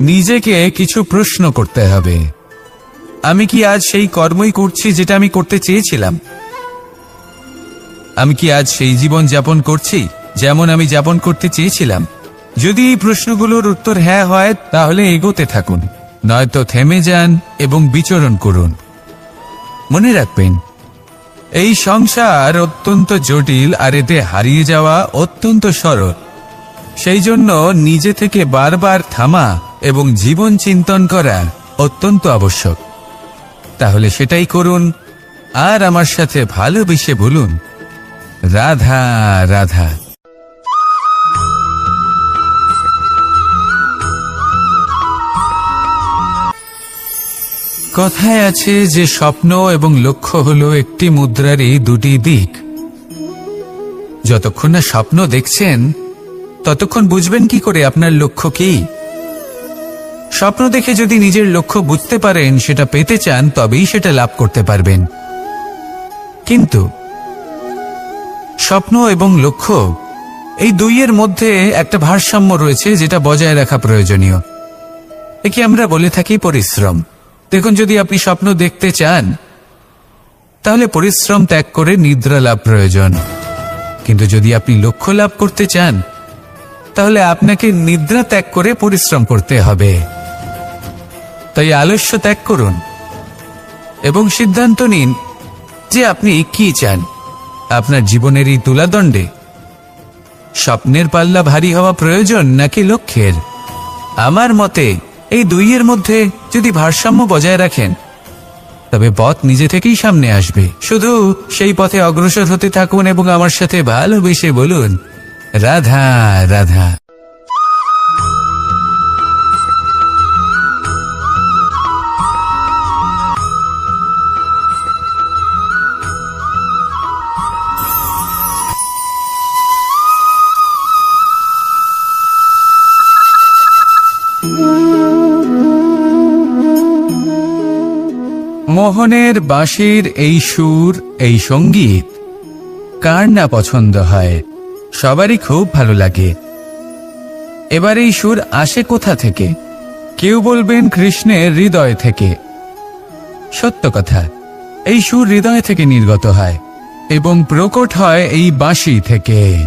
নিজেকে কিছু প্রশ্ন করতে হবে। আমি কি আজ সেই কর্মই করছি যেটা আমি করতে চেয়েছিলাম? আমি কি আজ সেই জীবন যাপন করছি যেমন আমি যাপন করতে চেয়েছিলাম? যদি এই প্রশ্নগুলোর উত্তর হ্যাঁ হয়, তাহলে এগোতে থাকুন, নয়তো থেমে যান এবং বিচরণ করুন। মনে রাখবেন, এই সংসার অত্যন্ত জটিল, আর এতে হারিয়ে যাওয়া অত্যন্ত সরল। সেই জন্য নিজে থেকে বারবার থামা এবং জীবন চিন্তন করা অত্যন্ত আবশ্যক। তাহলে সেটাই করুন, আর আমার সাথে ভালোবেসে বলুন, রাধা রাধা। কথায় আছে যে স্বপ্ন এবং লক্ষ্য হলো একটি মুদ্রারই দুটি দিক। যতক্ষণ না স্বপ্ন দেখছেন, ততক্ষণ বুঝবেন কি করে আপনার লক্ষ্য কি? স্বপ্ন দেখে যদি নিজের লক্ষ্য বুঝতে পারেন, সেটা পেতে চান, তবেই সেটা লাভ করতে পারবেন। কিন্তু স্বপ্ন এবং লক্ষ্য এই দুইয়ের মধ্যে একটা ভারসাম্য রয়েছে, যেটা বজায় রাখা প্রয়োজনীয়। একে আমরা বলে থাকি পরিশ্রম। দেখুন, যদি আপনি স্বপ্ন দেখতে চান, তাহলে পরিশ্রম ত্যাগ করে নিদ্রা লাভ প্রয়োজন। কিন্তু যদি আপনি লক্ষ্য লাভ করতে চান, তাহলে আপনাকে নিদ্রা ত্যাগ করে পরিশ্রম করতে হবে। তাই আলস্য ত্যাগ করুন এবং সিদ্ধান্ত নিন যে আপনি কি চান। আপনার জীবনের এই তুলাদণ্ডে স্বপ্নের পাল্লা ভারী হওয়া প্রয়োজন নাকি লক্ষ্যের? আমার মতে এই দুইয়ের মধ্যে যদি ভারসাম্য বজায় রাখেন, তবে পথ নিজে থেকেই সামনে আসবে। শুধু সেই পথে অগ্রসর হতে থাকুন এবং আমার সাথে ভালোবেসে বলুন, রাধা রাধা। মোহনের বাঁশির এই সুর, এই সঙ্গীত কার না পছন্দ হয়? সবারই খুব ভালো লাগে। এবার এই সুর আসে কোথা থেকে? কেউ বলবেন কৃষ্ণের হৃদয় থেকে। সত্য কথা, এই সুর হৃদয় থেকে নির্গত হয় এবং প্রকট হয় এই বাঁশি থেকে।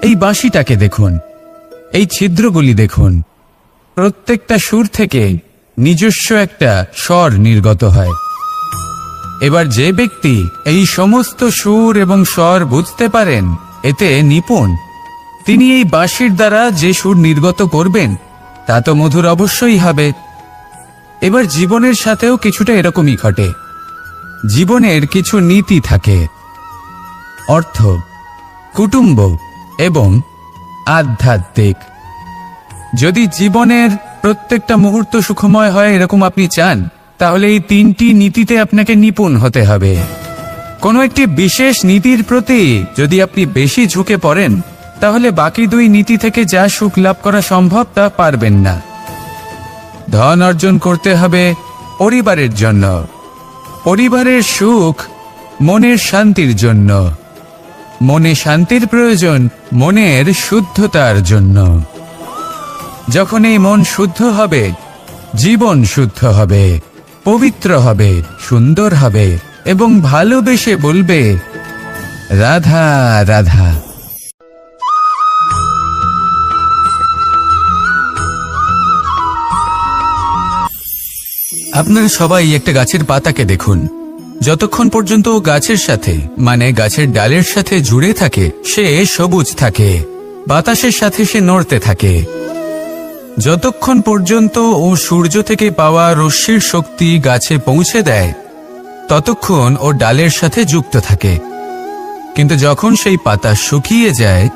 এই বাঁশিটাকে দেখুন, এই ছিদ্রগুলি দেখুন, প্রত্যেকটা সুর থেকে নিজস্ব একটা স্বর নির্গত হয়। এবার যে ব্যক্তি এই সমস্ত সুর এবং স্বর বুঝতে পারেন, এতে নিপুণ, তিনি এই বাঁশির দ্বারা যে সুর নির্গত করবেন, তা তো মধুর অবশ্যই হবে। এবার জীবনের সাথেও কিছুটা এরকমই ঘটে। জীবনের কিছু নীতি থাকে, অর্থ, কুটুম্ব এবং আধ্যাত্মিক। যদি জীবনের প্রত্যেকটা মুহূর্ত সুখময় হয় এরকম আপনি চান, তাহলে এই তিনটি নীতিতে আপনাকে নিপুণ হতে হবে। কোনো একটি বিশেষ নীতির প্রতি যদি আপনি বেশি ঝুঁকে পড়েন, তাহলে বাকি দুই নীতি থেকে যা সুখ লাভ করা সম্ভব তা পারবেন না। ধন অর্জন করতে হবে পরিবারের জন্য, পরিবারের সুখ মনের শান্তির জন্য, মনে শান্তির প্রয়োজন মনের শুদ্ধতার জন্য। যখন এই মন শুদ্ধ হবে, জীবন শুদ্ধ হবে, পবিত্র হবে, সুন্দর হবে এবং ভালোবেসে বলবে, রাধা রাধা। আপনারা সবাই একটা গাছের পাতাকে দেখুন। যতক্ষণ পর্যন্ত ও গাছের সাথে, মানে গাছের ডালের সাথে জুড়ে থাকে, সে সবুজ থাকে, বাতাসের সাথে সে নড়তে থাকে। যতক্ষণ পর্যন্ত ও সূর্য থেকে পাওয়া রশ্মির শক্তি গাছে পৌঁছে দেয়, ততক্ষণ ও ডালের সাথে যুক্ত থাকে। কিন্তু যখন সেই পাতা শুকিয়ে যায়,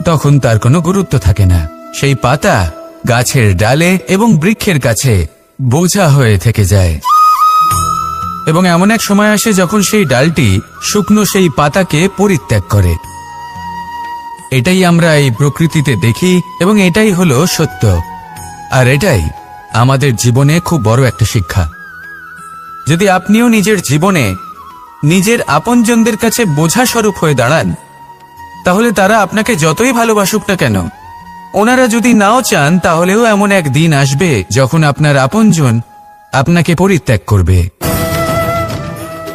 তখন তার কোনো গুরুত্ব থাকে না। সেই পাতা গাছের ডালে এবং বৃক্ষের কাছে বোঝা হয়ে থেকে যায়। এবং এমন এক সময় আসে যখন সেই ডালটি শুকনো সেই পাতাকে পরিত্যাগ করে। এটাই আমরা এই প্রকৃতিতে দেখি এবং এটাই হলো সত্য। আর এটাই আমাদের জীবনে খুব বড় একটা শিক্ষা। যদি আপনিও নিজের জীবনে নিজের আপনজনদের কাছে বোঝা স্বরূপ হয়ে দাঁড়ান, তাহলে তারা আপনাকে যতই ভালোবাসুক না কেন, ওনারা যদি নাও চান, তাহলেও এমন এক দিন আসবে যখন আপনার আপনজন আপনাকে পরিত্যাগ করবে।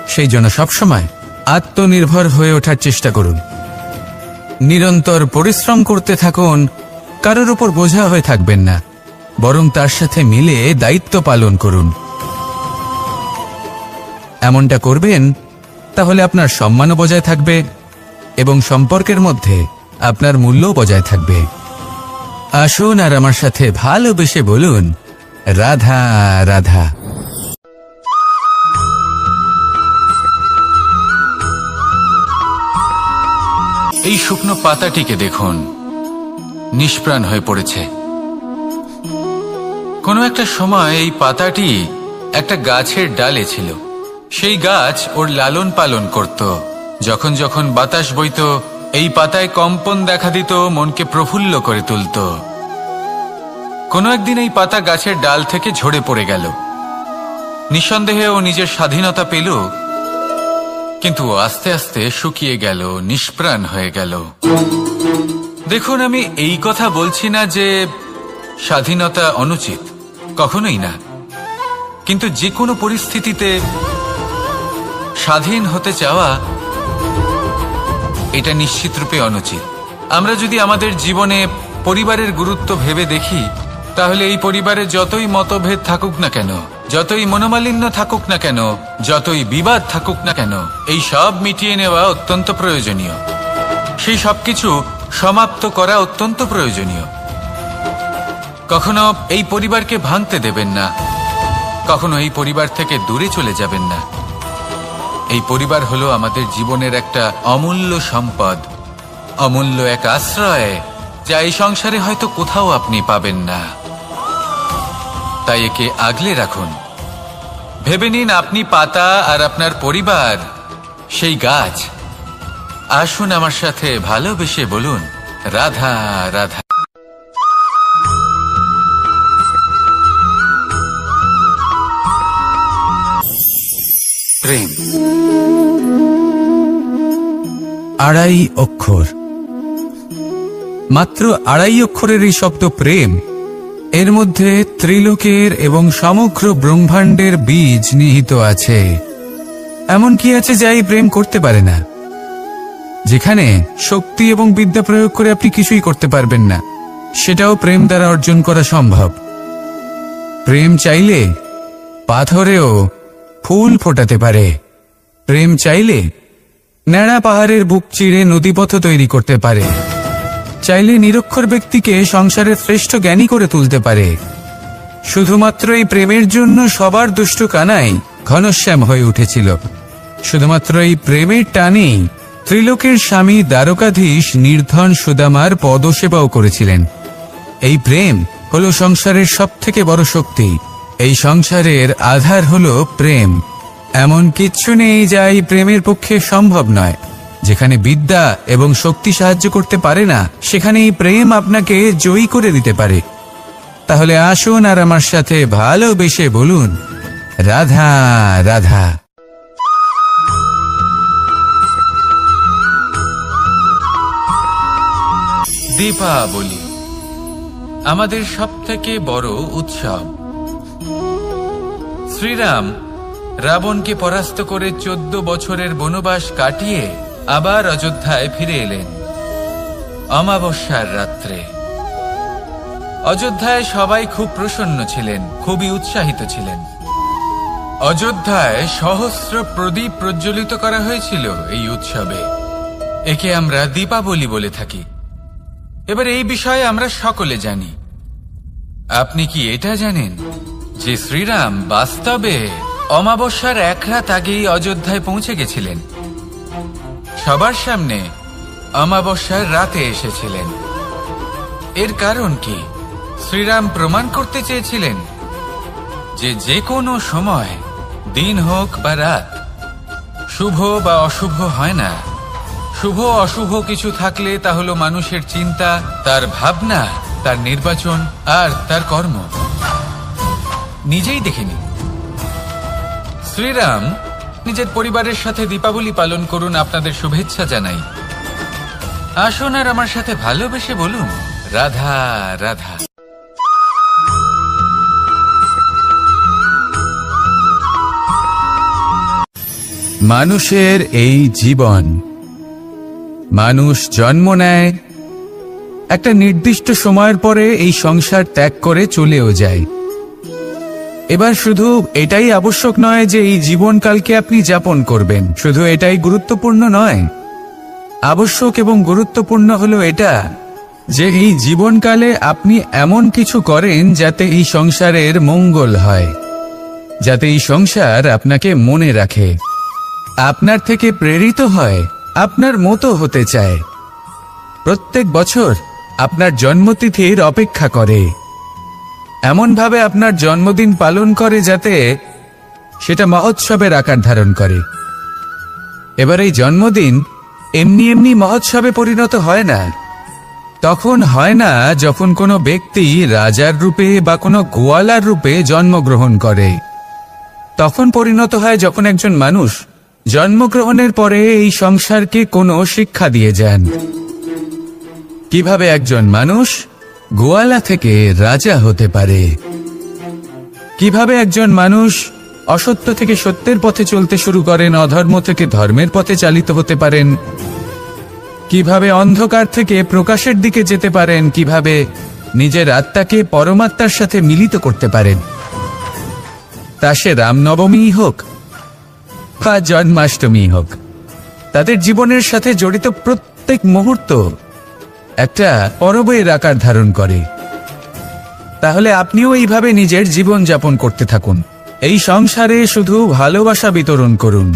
সেই জন্য সবসময় আত্মনির্ভর হয়ে ওঠার চেষ্টা করুন। নিরন্তর পরিশ্রম করতে থাকুন, কারোর উপর বোঝা হয়ে থাকবেন না, বরং তার সাথে মিলে দায়িত্ব পালন করুন। এমনটা করবেন, তাহলে আপনার সম্মানও বজায় থাকবে এবং সম্পর্কের মধ্যে আপনার মূল্যও বজায় থাকবে। আসুন আর আমার সাথে ভালোবেসে বলুন, রাধা রাধা। এই শুকনো পাতাটিকে দেখুন, নিষ্প্রাণ হয়ে পড়েছে। কোনো একটা সময় এই পাতাটি একটা গাছের ডালে ছিল। সেই গাছ ওর লালন পালন করত। যখন যখন বাতাস বইত, এই পাতায় কম্পন দেখা দিত, মনকে প্রফুল্ল করে তুলত। কোনো একদিন এই পাতা গাছের ডাল থেকে ঝরে পড়ে গেল। নিঃসন্দেহে ও নিজের স্বাধীনতা পেল, কিন্তু আস্তে আস্তে শুকিয়ে গেল, নিষ্প্রাণ হয়ে গেল। দেখুন, আমি এই কথা বলছি না যে স্বাধীনতা অনুচিত, কখনোই না। কিন্তু যে কোনো পরিস্থিতিতে স্বাধীন হতে চাওয়া এটা নিশ্চিতরূপে অনুচিত। আমরা যদি আমাদের জীবনে পরিবারের গুরুত্ব ভেবে দেখি, তাহলে এই পরিবারে যতই মতভেদ থাকুক না কেন, যতই মনোমালিন্য থাকুক না কেন, যতই বিবাদ থাকুক না কেন, এই সব মিটিয়ে নেওয়া অত্যন্ত প্রয়োজনীয়। সেই সবকিছু সমাপ্ত করা অত্যন্ত প্রয়োজনীয়। কখনো এই পরিবারকে ভাঙতে দেবেন না, কখনো এই পরিবার থেকে দূরে চলে যাবেন না। এই পরিবার হলো আমাদের জীবনের একটা অমূল্য সম্পদ, অমূল্য এক আশ্রয়, যা এই সংসারে হয়তো কোথাও আপনি পাবেন না। তাই একে আগলে রাখুন। ভেবে নিন আপনি পাতা আর আপনার পরিবার সেই গাছ। আসুন আমার সাথে ভালোবেসে বলুন, রাধা রাধা। প্রেম আড়াই অক্ষর, মাত্র আড়াই অক্ষরের এই শব্দ প্রেম, এর মধ্যে ত্রিলোকের এবং সমগ্র ব্রহ্মাণ্ডের বীজ নিহিত আছে। এমন কি আছে যা এই প্রেম করতে পারে না? যেখানে শক্তি এবং বিদ্যা প্রয়োগ করে আপনি কিছুই করতে পারবেন না, সেটাও প্রেম দ্বারা অর্জন করা সম্ভব। প্রেম চাইলে পাথরেও ফুল ফোটাতে পারে। প্রেম চাইলে ন্যাড়া পাহাড়ের বুক চিরে নদীপথ তৈরি করতে পারে। চাইলে নিরক্ষর ব্যক্তিকে সংসারের শ্রেষ্ঠ জ্ঞানী করে তুলতে পারে। শুধুমাত্র এই প্রেমের জন্য সবার দুষ্ট কানাই ঘনশ্যাম হয়ে উঠেছিল। শুধুমাত্র এই প্রেমের টানেই ত্রিলোকের স্বামী দ্বারকাধীশ নির্ধন সুদামার পদসেবাও করেছিলেন। এই প্রেম হলো সংসারের সবথেকে বড় শক্তি। এই সংসারের আধার হলো প্রেম। এমন কিচ্ছু নেই যা এই প্রেমের পক্ষে সম্ভব নয়। যেখানে বিদ্যা এবং শক্তি সাহায্য করতে পারে না, সেখানে এই প্রেম আপনাকে জয়ী করে দিতে পারে। তাহলে আসুন আর আমার সাথে ভালোবেসে বলুন, রাধা রাধা। দীপাবলি আমাদের সবথেকে বড় উৎসব। শ্রীরাম রাবণকে পরাস্ত করে 14 বছরের বনবাস কাটিয়ে আবার অযোধ্যায় ফিরে এলেন অমাবস্যার রাত্রে। অযোধ্যায় সবাই খুব প্রসন্ন ছিলেন, খুবই উৎসাহিত ছিলেন। অযোধ্যায় সহস্র প্রদীপ প্রজ্বলিত করা হয়েছিল এই উৎসবে। একে আমরা দীপাবলি বলে থাকি। এবার এই বিষয়ে আমরা সকলে জানি। আপনি কি এটা জানেন যে শ্রীরাম বাস্তবে অমাবস্যার এক রাত আগেই অযোধ্যায় পৌঁছে গেছিলেন? সবার সামনে অমাবস্যার রাতে এসেছিলেন। এর কারণ কি? শ্রীরাম প্রমাণ করতে চেয়েছিলেন যে যে কোনো সময়, দিন হোক বা রাত, শুভ বা অশুভ হয় না। শুভ অশুভ কিছু থাকলে তা হলো মানুষের চিন্তা, তার ভাবনা, তার নির্বাচন আর তার কর্ম। নিজেই দেখে নিন। শ্রীরাম নিজের পরিবারের সাথে দীপাবলি পালন করুন, আপনাদের শুভেচ্ছা জানাই। আসুন আর আমার সাথে ভালোবেসে বলুন, রাধা রাধা। মানুষের এই জীবন, মানুষ জন্ম নেয়, একটা নির্দিষ্ট সময়ের পরে এই সংসার ত্যাগ করে চলেও যায়। এবার শুধু এটাই আবশ্যক নয় যে এই জীবনকালকে আপনি যাপন করবেন, শুধু এটাই গুরুত্বপূর্ণ নয়। আবশ্যক এবং গুরুত্বপূর্ণ হলো এটা যে এই জীবনকালে আপনি এমন কিছু করেন যাতে এই সংসারের মঙ্গল হয়, যাতে এই সংসার আপনাকে মনে রাখে, আপনার থেকে প্রেরিত হয়, আপনার মতো হতে চায়। প্রত্যেক বছর আপনার জন্মতিথির অপেক্ষা করে, এমনভাবে আপনার জন্মদিন পালন করে যাতে সেটা মহোৎসবের আকার ধারণ করে। এবার এই জন্মদিন এমনি এমনি মহোৎসবে পরিণত হয় না। তখন হয় না যখন কোনো ব্যক্তি রাজার রূপে বা কোনো গোয়ালার রূপে জন্মগ্রহণ করে। তখন পরিণত হয় যখন একজন মানুষ জন্মগ্রহণের পরে এই সংসারকে কোনো শিক্ষা দিয়ে যান। কিভাবে একজন মানুষ গোয়ালা থেকে রাজা হতে পারে, কিভাবে একজন মানুষ অসত্য থেকে সত্যের পথে চলতে শুরু করেন, অধর্ম থেকে ধর্মের পথে চালিত হতে পারেন, কিভাবে অন্ধকার থেকে প্রকাশের দিকে যেতে পারেন, কিভাবে নিজের আত্মাকে পরমাত্মার সাথে মিলিত করতে পারেন। তা সে রামনবমী হোক বা জন্মাষ্টমী হোক, তাদের জীবনের সাথে জড়িত প্রত্যেক মুহূর্ত একটা পরবের আকার ধারণ করে। তাহলে আপনিও এইভাবে নিজের জীবন যাপন করতে থাকুন। এই সংসারে শুধু ভালোবাসা বিতরণ করুন,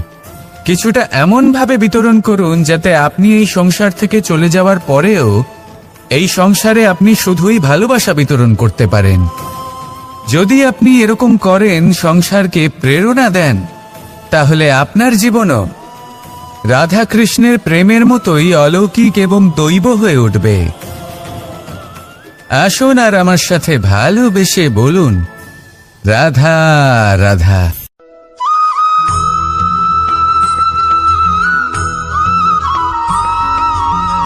কিছুটা এমন ভাবে বিতরণ করুন যাতে আপনি এই সংসার থেকে চলে যাওয়ার পরেও এই সংসারে আপনি শুধুই ভালোবাসা বিতরণ করতে পারেন। যদি আপনি এরকম করেন, সংসারকে প্রেরণা দেন, তাহলে আপনার জীবনও রাধা কৃষ্ণের প্রেমের মতোই অলৌকিক এবং দৈব হয়ে উঠবে। আসুন আর আমার সাথে ভালোবেসে বলুন, রাধা রাধা।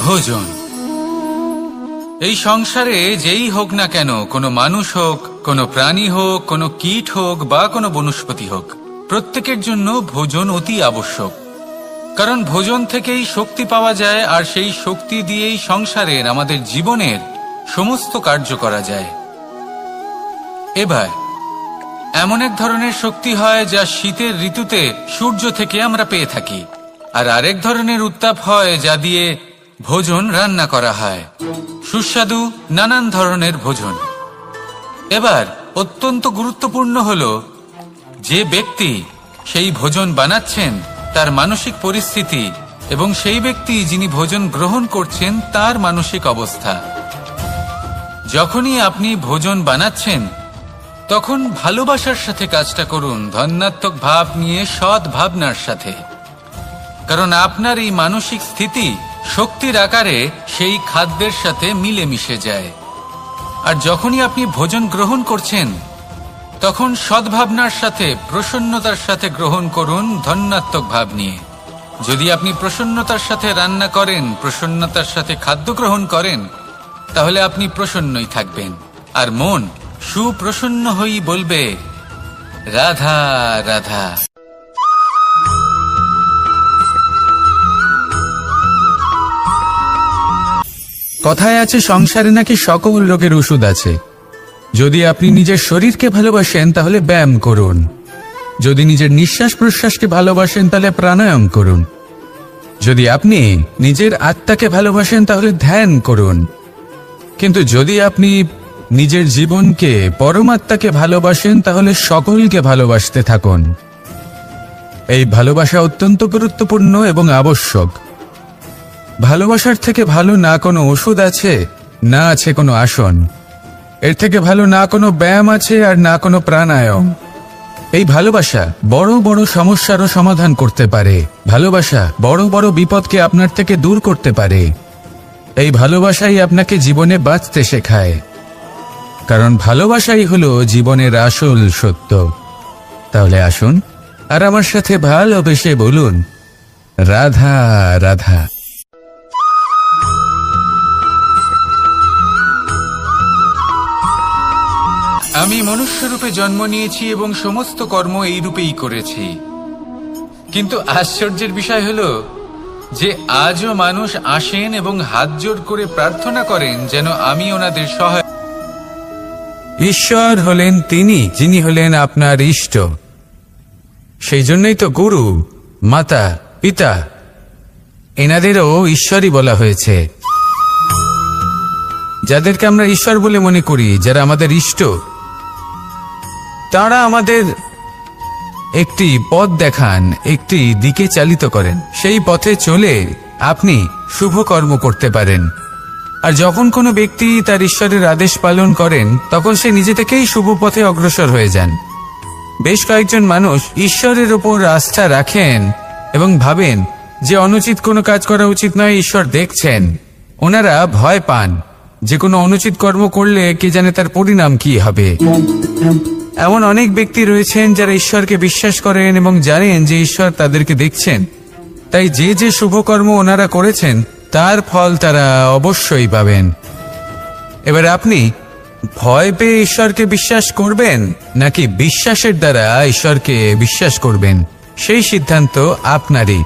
ভোজন। এই সংসারে যেই হোক না কেন, কোনো মানুষ হোক, কোনো প্রাণী হোক, কোনো কীট হোক বা কোনো বনস্পতি হোক, প্রত্যেকের জন্য ভোজন অতি আবশ্যক। কারণ ভোজন থেকেই শক্তি পাওয়া যায়, আর সেই শক্তি দিয়েই সংসারের, আমাদের জীবনের সমস্ত কার্য করা যায়। এবার এমন এক ধরনের শক্তি হয় যা শীতের ঋতুতে সূর্য থেকে আমরা পেয়ে থাকি, আর আরেক ধরনের উত্তাপ হয় যা দিয়ে ভোজন রান্না করা হয়, সুস্বাদু নানান ধরনের ভোজন। এবার অত্যন্ত গুরুত্বপূর্ণ হলো যে ব্যক্তি সেই ভোজন বানাচ্ছেন তার মানসিক পরিস্থিতি এবং সেই ব্যক্তি যিনি ভোজন গ্রহণ করছেন তার মানসিক অবস্থা। যখনই আপনি ভোজন বানাচ্ছেন তখন ভালোবাসার সাথে কাজটা করুন, ধন্যাত্মক ভাব নিয়ে, সৎ ভাবনার সাথে। কারণ আপনার এই মানসিক স্থিতি শক্তির আকারে সেই খাদ্যের সাথে মিলে মিশে যায়। আর যখনই আপনি ভোজন গ্রহণ করছেন তখন সদ্ভাবনার সাথে, প্রসন্নতার সাথে গ্রহণ করুন, ধন্যাত্মক ভাব নিয়ে। যদি আপনি প্রসন্নতার সাথে রান্না করেন, প্রসন্নতার সাথে খাদ্য গ্রহণ করেন, তাহলে আপনি প্রসন্নই থাকবেন, আর মন সুপ্রসন্ন হয়েই বলবে, রাধা রাধা। কথায় আছে সংসারে নাকি সকল রোগের ওষুধ আছে। যদি আপনি নিজের শরীরকে ভালোবাসেন তাহলে ব্যায়াম করুন, যদি নিজের নিঃশ্বাস প্রশ্বাসকে ভালোবাসেন তাহলে প্রাণায়াম করুন, যদি আপনি নিজের আত্মাকে ভালোবাসেন তাহলে ধ্যান করুন। কিন্তু যদি আপনি নিজের জীবনকে, পরমাত্মাকে ভালোবাসেন তাহলে সকলকে ভালোবাসতে থাকুন। এই ভালোবাসা অত্যন্ত গুরুত্বপূর্ণ এবং আবশ্যক। ভালোবাসার থেকে ভালো না কোনো ওষুধ আছে, না আছে কোনো আসন। এর থেকে ভালো না কোনো ব্যায়াম আছে, আর না কোনো প্রাণায়াম। এই ভালোবাসা বড় বড় সমস্যারও সমাধান করতে পারে। ভালোবাসা বড় বড় বিপদকে আপনার থেকে দূর করতে পারে। এই ভালোবাসাই আপনাকে জীবনে বাঁচতে শেখায়, কারণ ভালোবাসাই হলো জীবনের আসল সত্য। তাহলে আসুন আর আমার সাথে ভালোবেসে বলুন, রাধা রাধা। আমি মনুষ্যরূপে জন্ম নিয়েছি এবং সমস্ত কর্ম এই রূপেই করেছি। কিন্তু আশ্চর্যের বিষয় হলো যে আজও মানুষ আসেন এবং হাত জোড় করে প্রার্থনা করেন যেন আমি ওনাদের সহায়। ঈশ্বর হলেন তিনি যিনি হলেন আপনার ইষ্ট। সেই জন্যই তো গুরু, মাতা, পিতা এনাদেরও ঈশ্বরই বলা হয়েছে। যাদেরকে আমরা ঈশ্বর বলে মনে করি, যারা আমাদের ইষ্ট, তারা আমাদের একটি পথ দেখান, একটি দিকে চালিত করেন। সেই পথে চলে আপনি শুভ কর্ম করতে পারেন। আর যখন কোনো ব্যক্তি তার ঈশ্বরের আদেশ পালন করেন তখন সে নিজে থেকেই শুভ পথে অগ্রসর হয়ে যান। বেশ কয়েকজন মানুষ ঈশ্বরের ওপর আস্থা রাখেন এবং ভাবেন যে অনুচিত কোনো কাজ করা উচিত নয়, ঈশ্বর দেখছেন। ওনারা ভয় পান যে কোনো অনুচিত কর্ম করলে কে জানে তার পরিণাম কি হবে। এমন অনেক ব্যক্তি রয়েছেন যারা ঈশ্বরকে বিশ্বাস করেন এবং জানেন যে ঈশ্বর তাদেরকে দেখছেন, তাই যে যে শুভকর্ম ওনারা করেছেন তার ফল তারা অবশ্যই পাবেন। এবার আপনি ভয় পেয়ে ঈশ্বরকে বিশ্বাস করবেন নাকি বিশ্বাসের দ্বারা ঈশ্বরকে বিশ্বাস করবেন, সেই সিদ্ধান্ত আপনারই।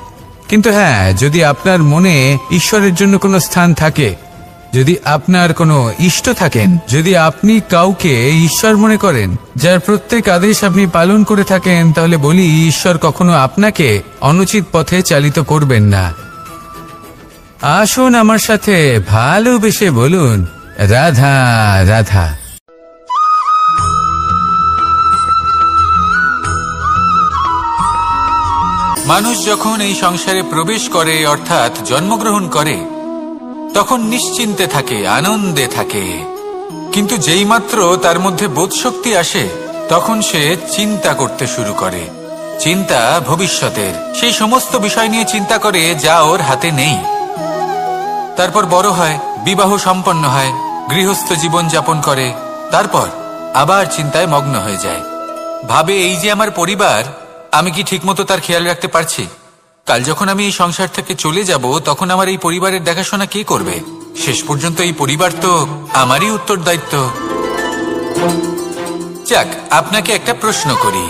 কিন্তু হ্যাঁ, যদি আপনার মনে ঈশ্বরের জন্য কোনো স্থান থাকে, যদি আপনার কোনো ইষ্ট থাকেন, যদি আপনি কাউকে ঈশ্বর মনে করেন, যার প্রত্যেক আদেশ আপনি পালন করে থাকেন, তাহলে বলি ঈশ্বর কখনো আপনাকে অনুচিত পথে চালিত করবেন না। আসুন আমার সাথে ভালোবেসে বলুন, রাধা রাধা। মানুষ যখন এই সংসারে প্রবেশ করে, অর্থাৎ জন্মগ্রহণ করে, তখন নিশ্চিন্তে থাকে, আনন্দে থাকে। কিন্তু যেই মাত্র তার মধ্যে বোধশক্তি আসে, তখন সে চিন্তা করতে শুরু করে। চিন্তা ভবিষ্যতের, সেই সমস্ত বিষয় নিয়ে চিন্তা করে যা ওর হাতে নেই। তারপর বড় হয়, বিবাহ সম্পন্ন হয়, গৃহস্থ জীবন যাপন করে, তারপর আবার চিন্তায় মগ্ন হয়ে যায়। ভাবে, এই যে আমার পরিবার, আমি কি ঠিকমতো তার খেয়াল রাখতে পারছি? কাল যখন আমি এই সংসার থেকে চলে যাব, তখন আমার এই পরিবারের দেখাশোনা কে করবে? শেষ পর্যন্ত এই পরিবার তো আমারই উত্তরদায়িত্ব। যাক, আপনাকে একটা প্রশ্ন করি।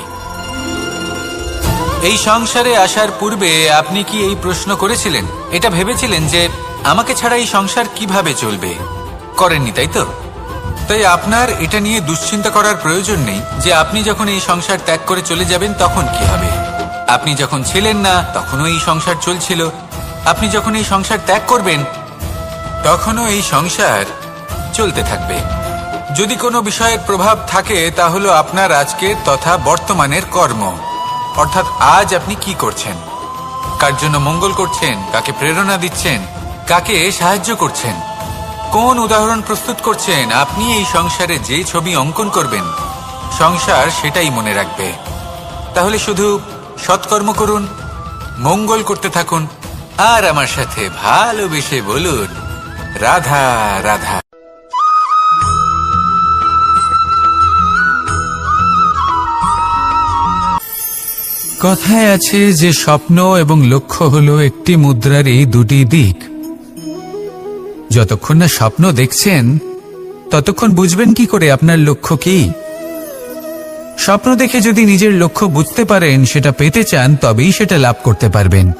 এই সংসারে আসার পূর্বে আপনি কি এই প্রশ্ন করেছিলেন, এটা ভেবেছিলেন যে আমাকে ছাড়া এই সংসার কিভাবে চলবে? করেননি, তাই তো? তাই আপনার এটা নিয়ে দুশ্চিন্তা করার প্রয়োজন নেই যে আপনি যখন এই সংসার ত্যাগ করে চলে যাবেন তখন কি হবে। আপনি যখন ছিলেন না তখনও এই সংসার চলছিল, আপনি যখন এই সংসার ত্যাগ করবেন তখনও এই সংসার চলতে থাকবে। যদি কোনো বিষয়ের প্রভাব থাকে, তা হলো আপনার আজকের তথা বর্তমানের কর্ম। অর্থাৎ আজ আপনি কি করছেন, কার জন্য মঙ্গল করছেন, কাকে প্রেরণা দিচ্ছেন, কাকে সাহায্য করছেন, কোন উদাহরণ প্রস্তুত করছেন। আপনি এই সংসারে যে ছবি অঙ্কন করবেন, সংসার সেটাই মনে রাখবে। তাহলে শুধু সৎকর্ম করুন, মঙ্গল করতে থাকুন, আর আমার সাথে ভালোবেসে বলুন, রাধা রাধা। কথায় আছে যে স্বপ্ন এবং লক্ষ্য হলো একটি মুদ্রারই দুটি দিক। যতক্ষণ না স্বপ্ন দেখছেন, ততক্ষণ বুঝবেন কি করে আপনার লক্ষ্য কি? স্বপ্ন দেখে যদি নিজের লক্ষ্য বুঝতে পারেন, সেটা পেতে চান, তবেই সেটা লাভ করতে পারবেন।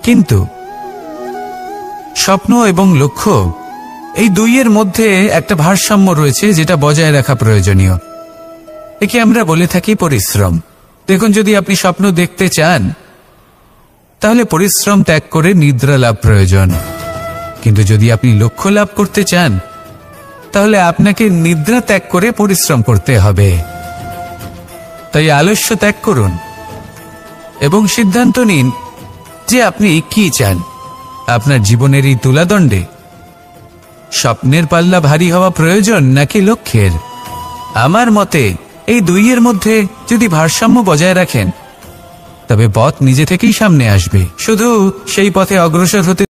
কিন্তু স্বপ্ন এবং লক্ষ্য, এই দুইয়ের মধ্যে একটা ভারসাম্য রয়েছে, যেটা বজায় রাখা প্রয়োজনীয়। একে আমরা বলে থাকি পরিশ্রম। দেখুন, যদি আপনি স্বপ্ন দেখতে চান, তাহলে পরিশ্রম ত্যাগ করে নিদ্রা লাভ প্রয়োজন। কিন্তু যদি আপনি লক্ষ্য লাভ করতে চান, তাহলে আপনাকে নিদ্রা ত্যাগ করে পরিশ্রম করতে হবে। তাই আলস্য ত্যাগ করুন এবং সিদ্ধান্ত নিন যে আপনি কি চান। আপনার জীবনের এই তুলাদণ্ডে স্বপ্নের পাল্লা ভারী হওয়া প্রয়োজন নাকি লক্ষ্যের? আমার মতে এই দুইয়ের মধ্যে যদি ভারসাম্য বজায় রাখেন, তবে পথ নিজে থেকেই সামনে আসবে। শুধু সেই পথে অগ্রসর হতে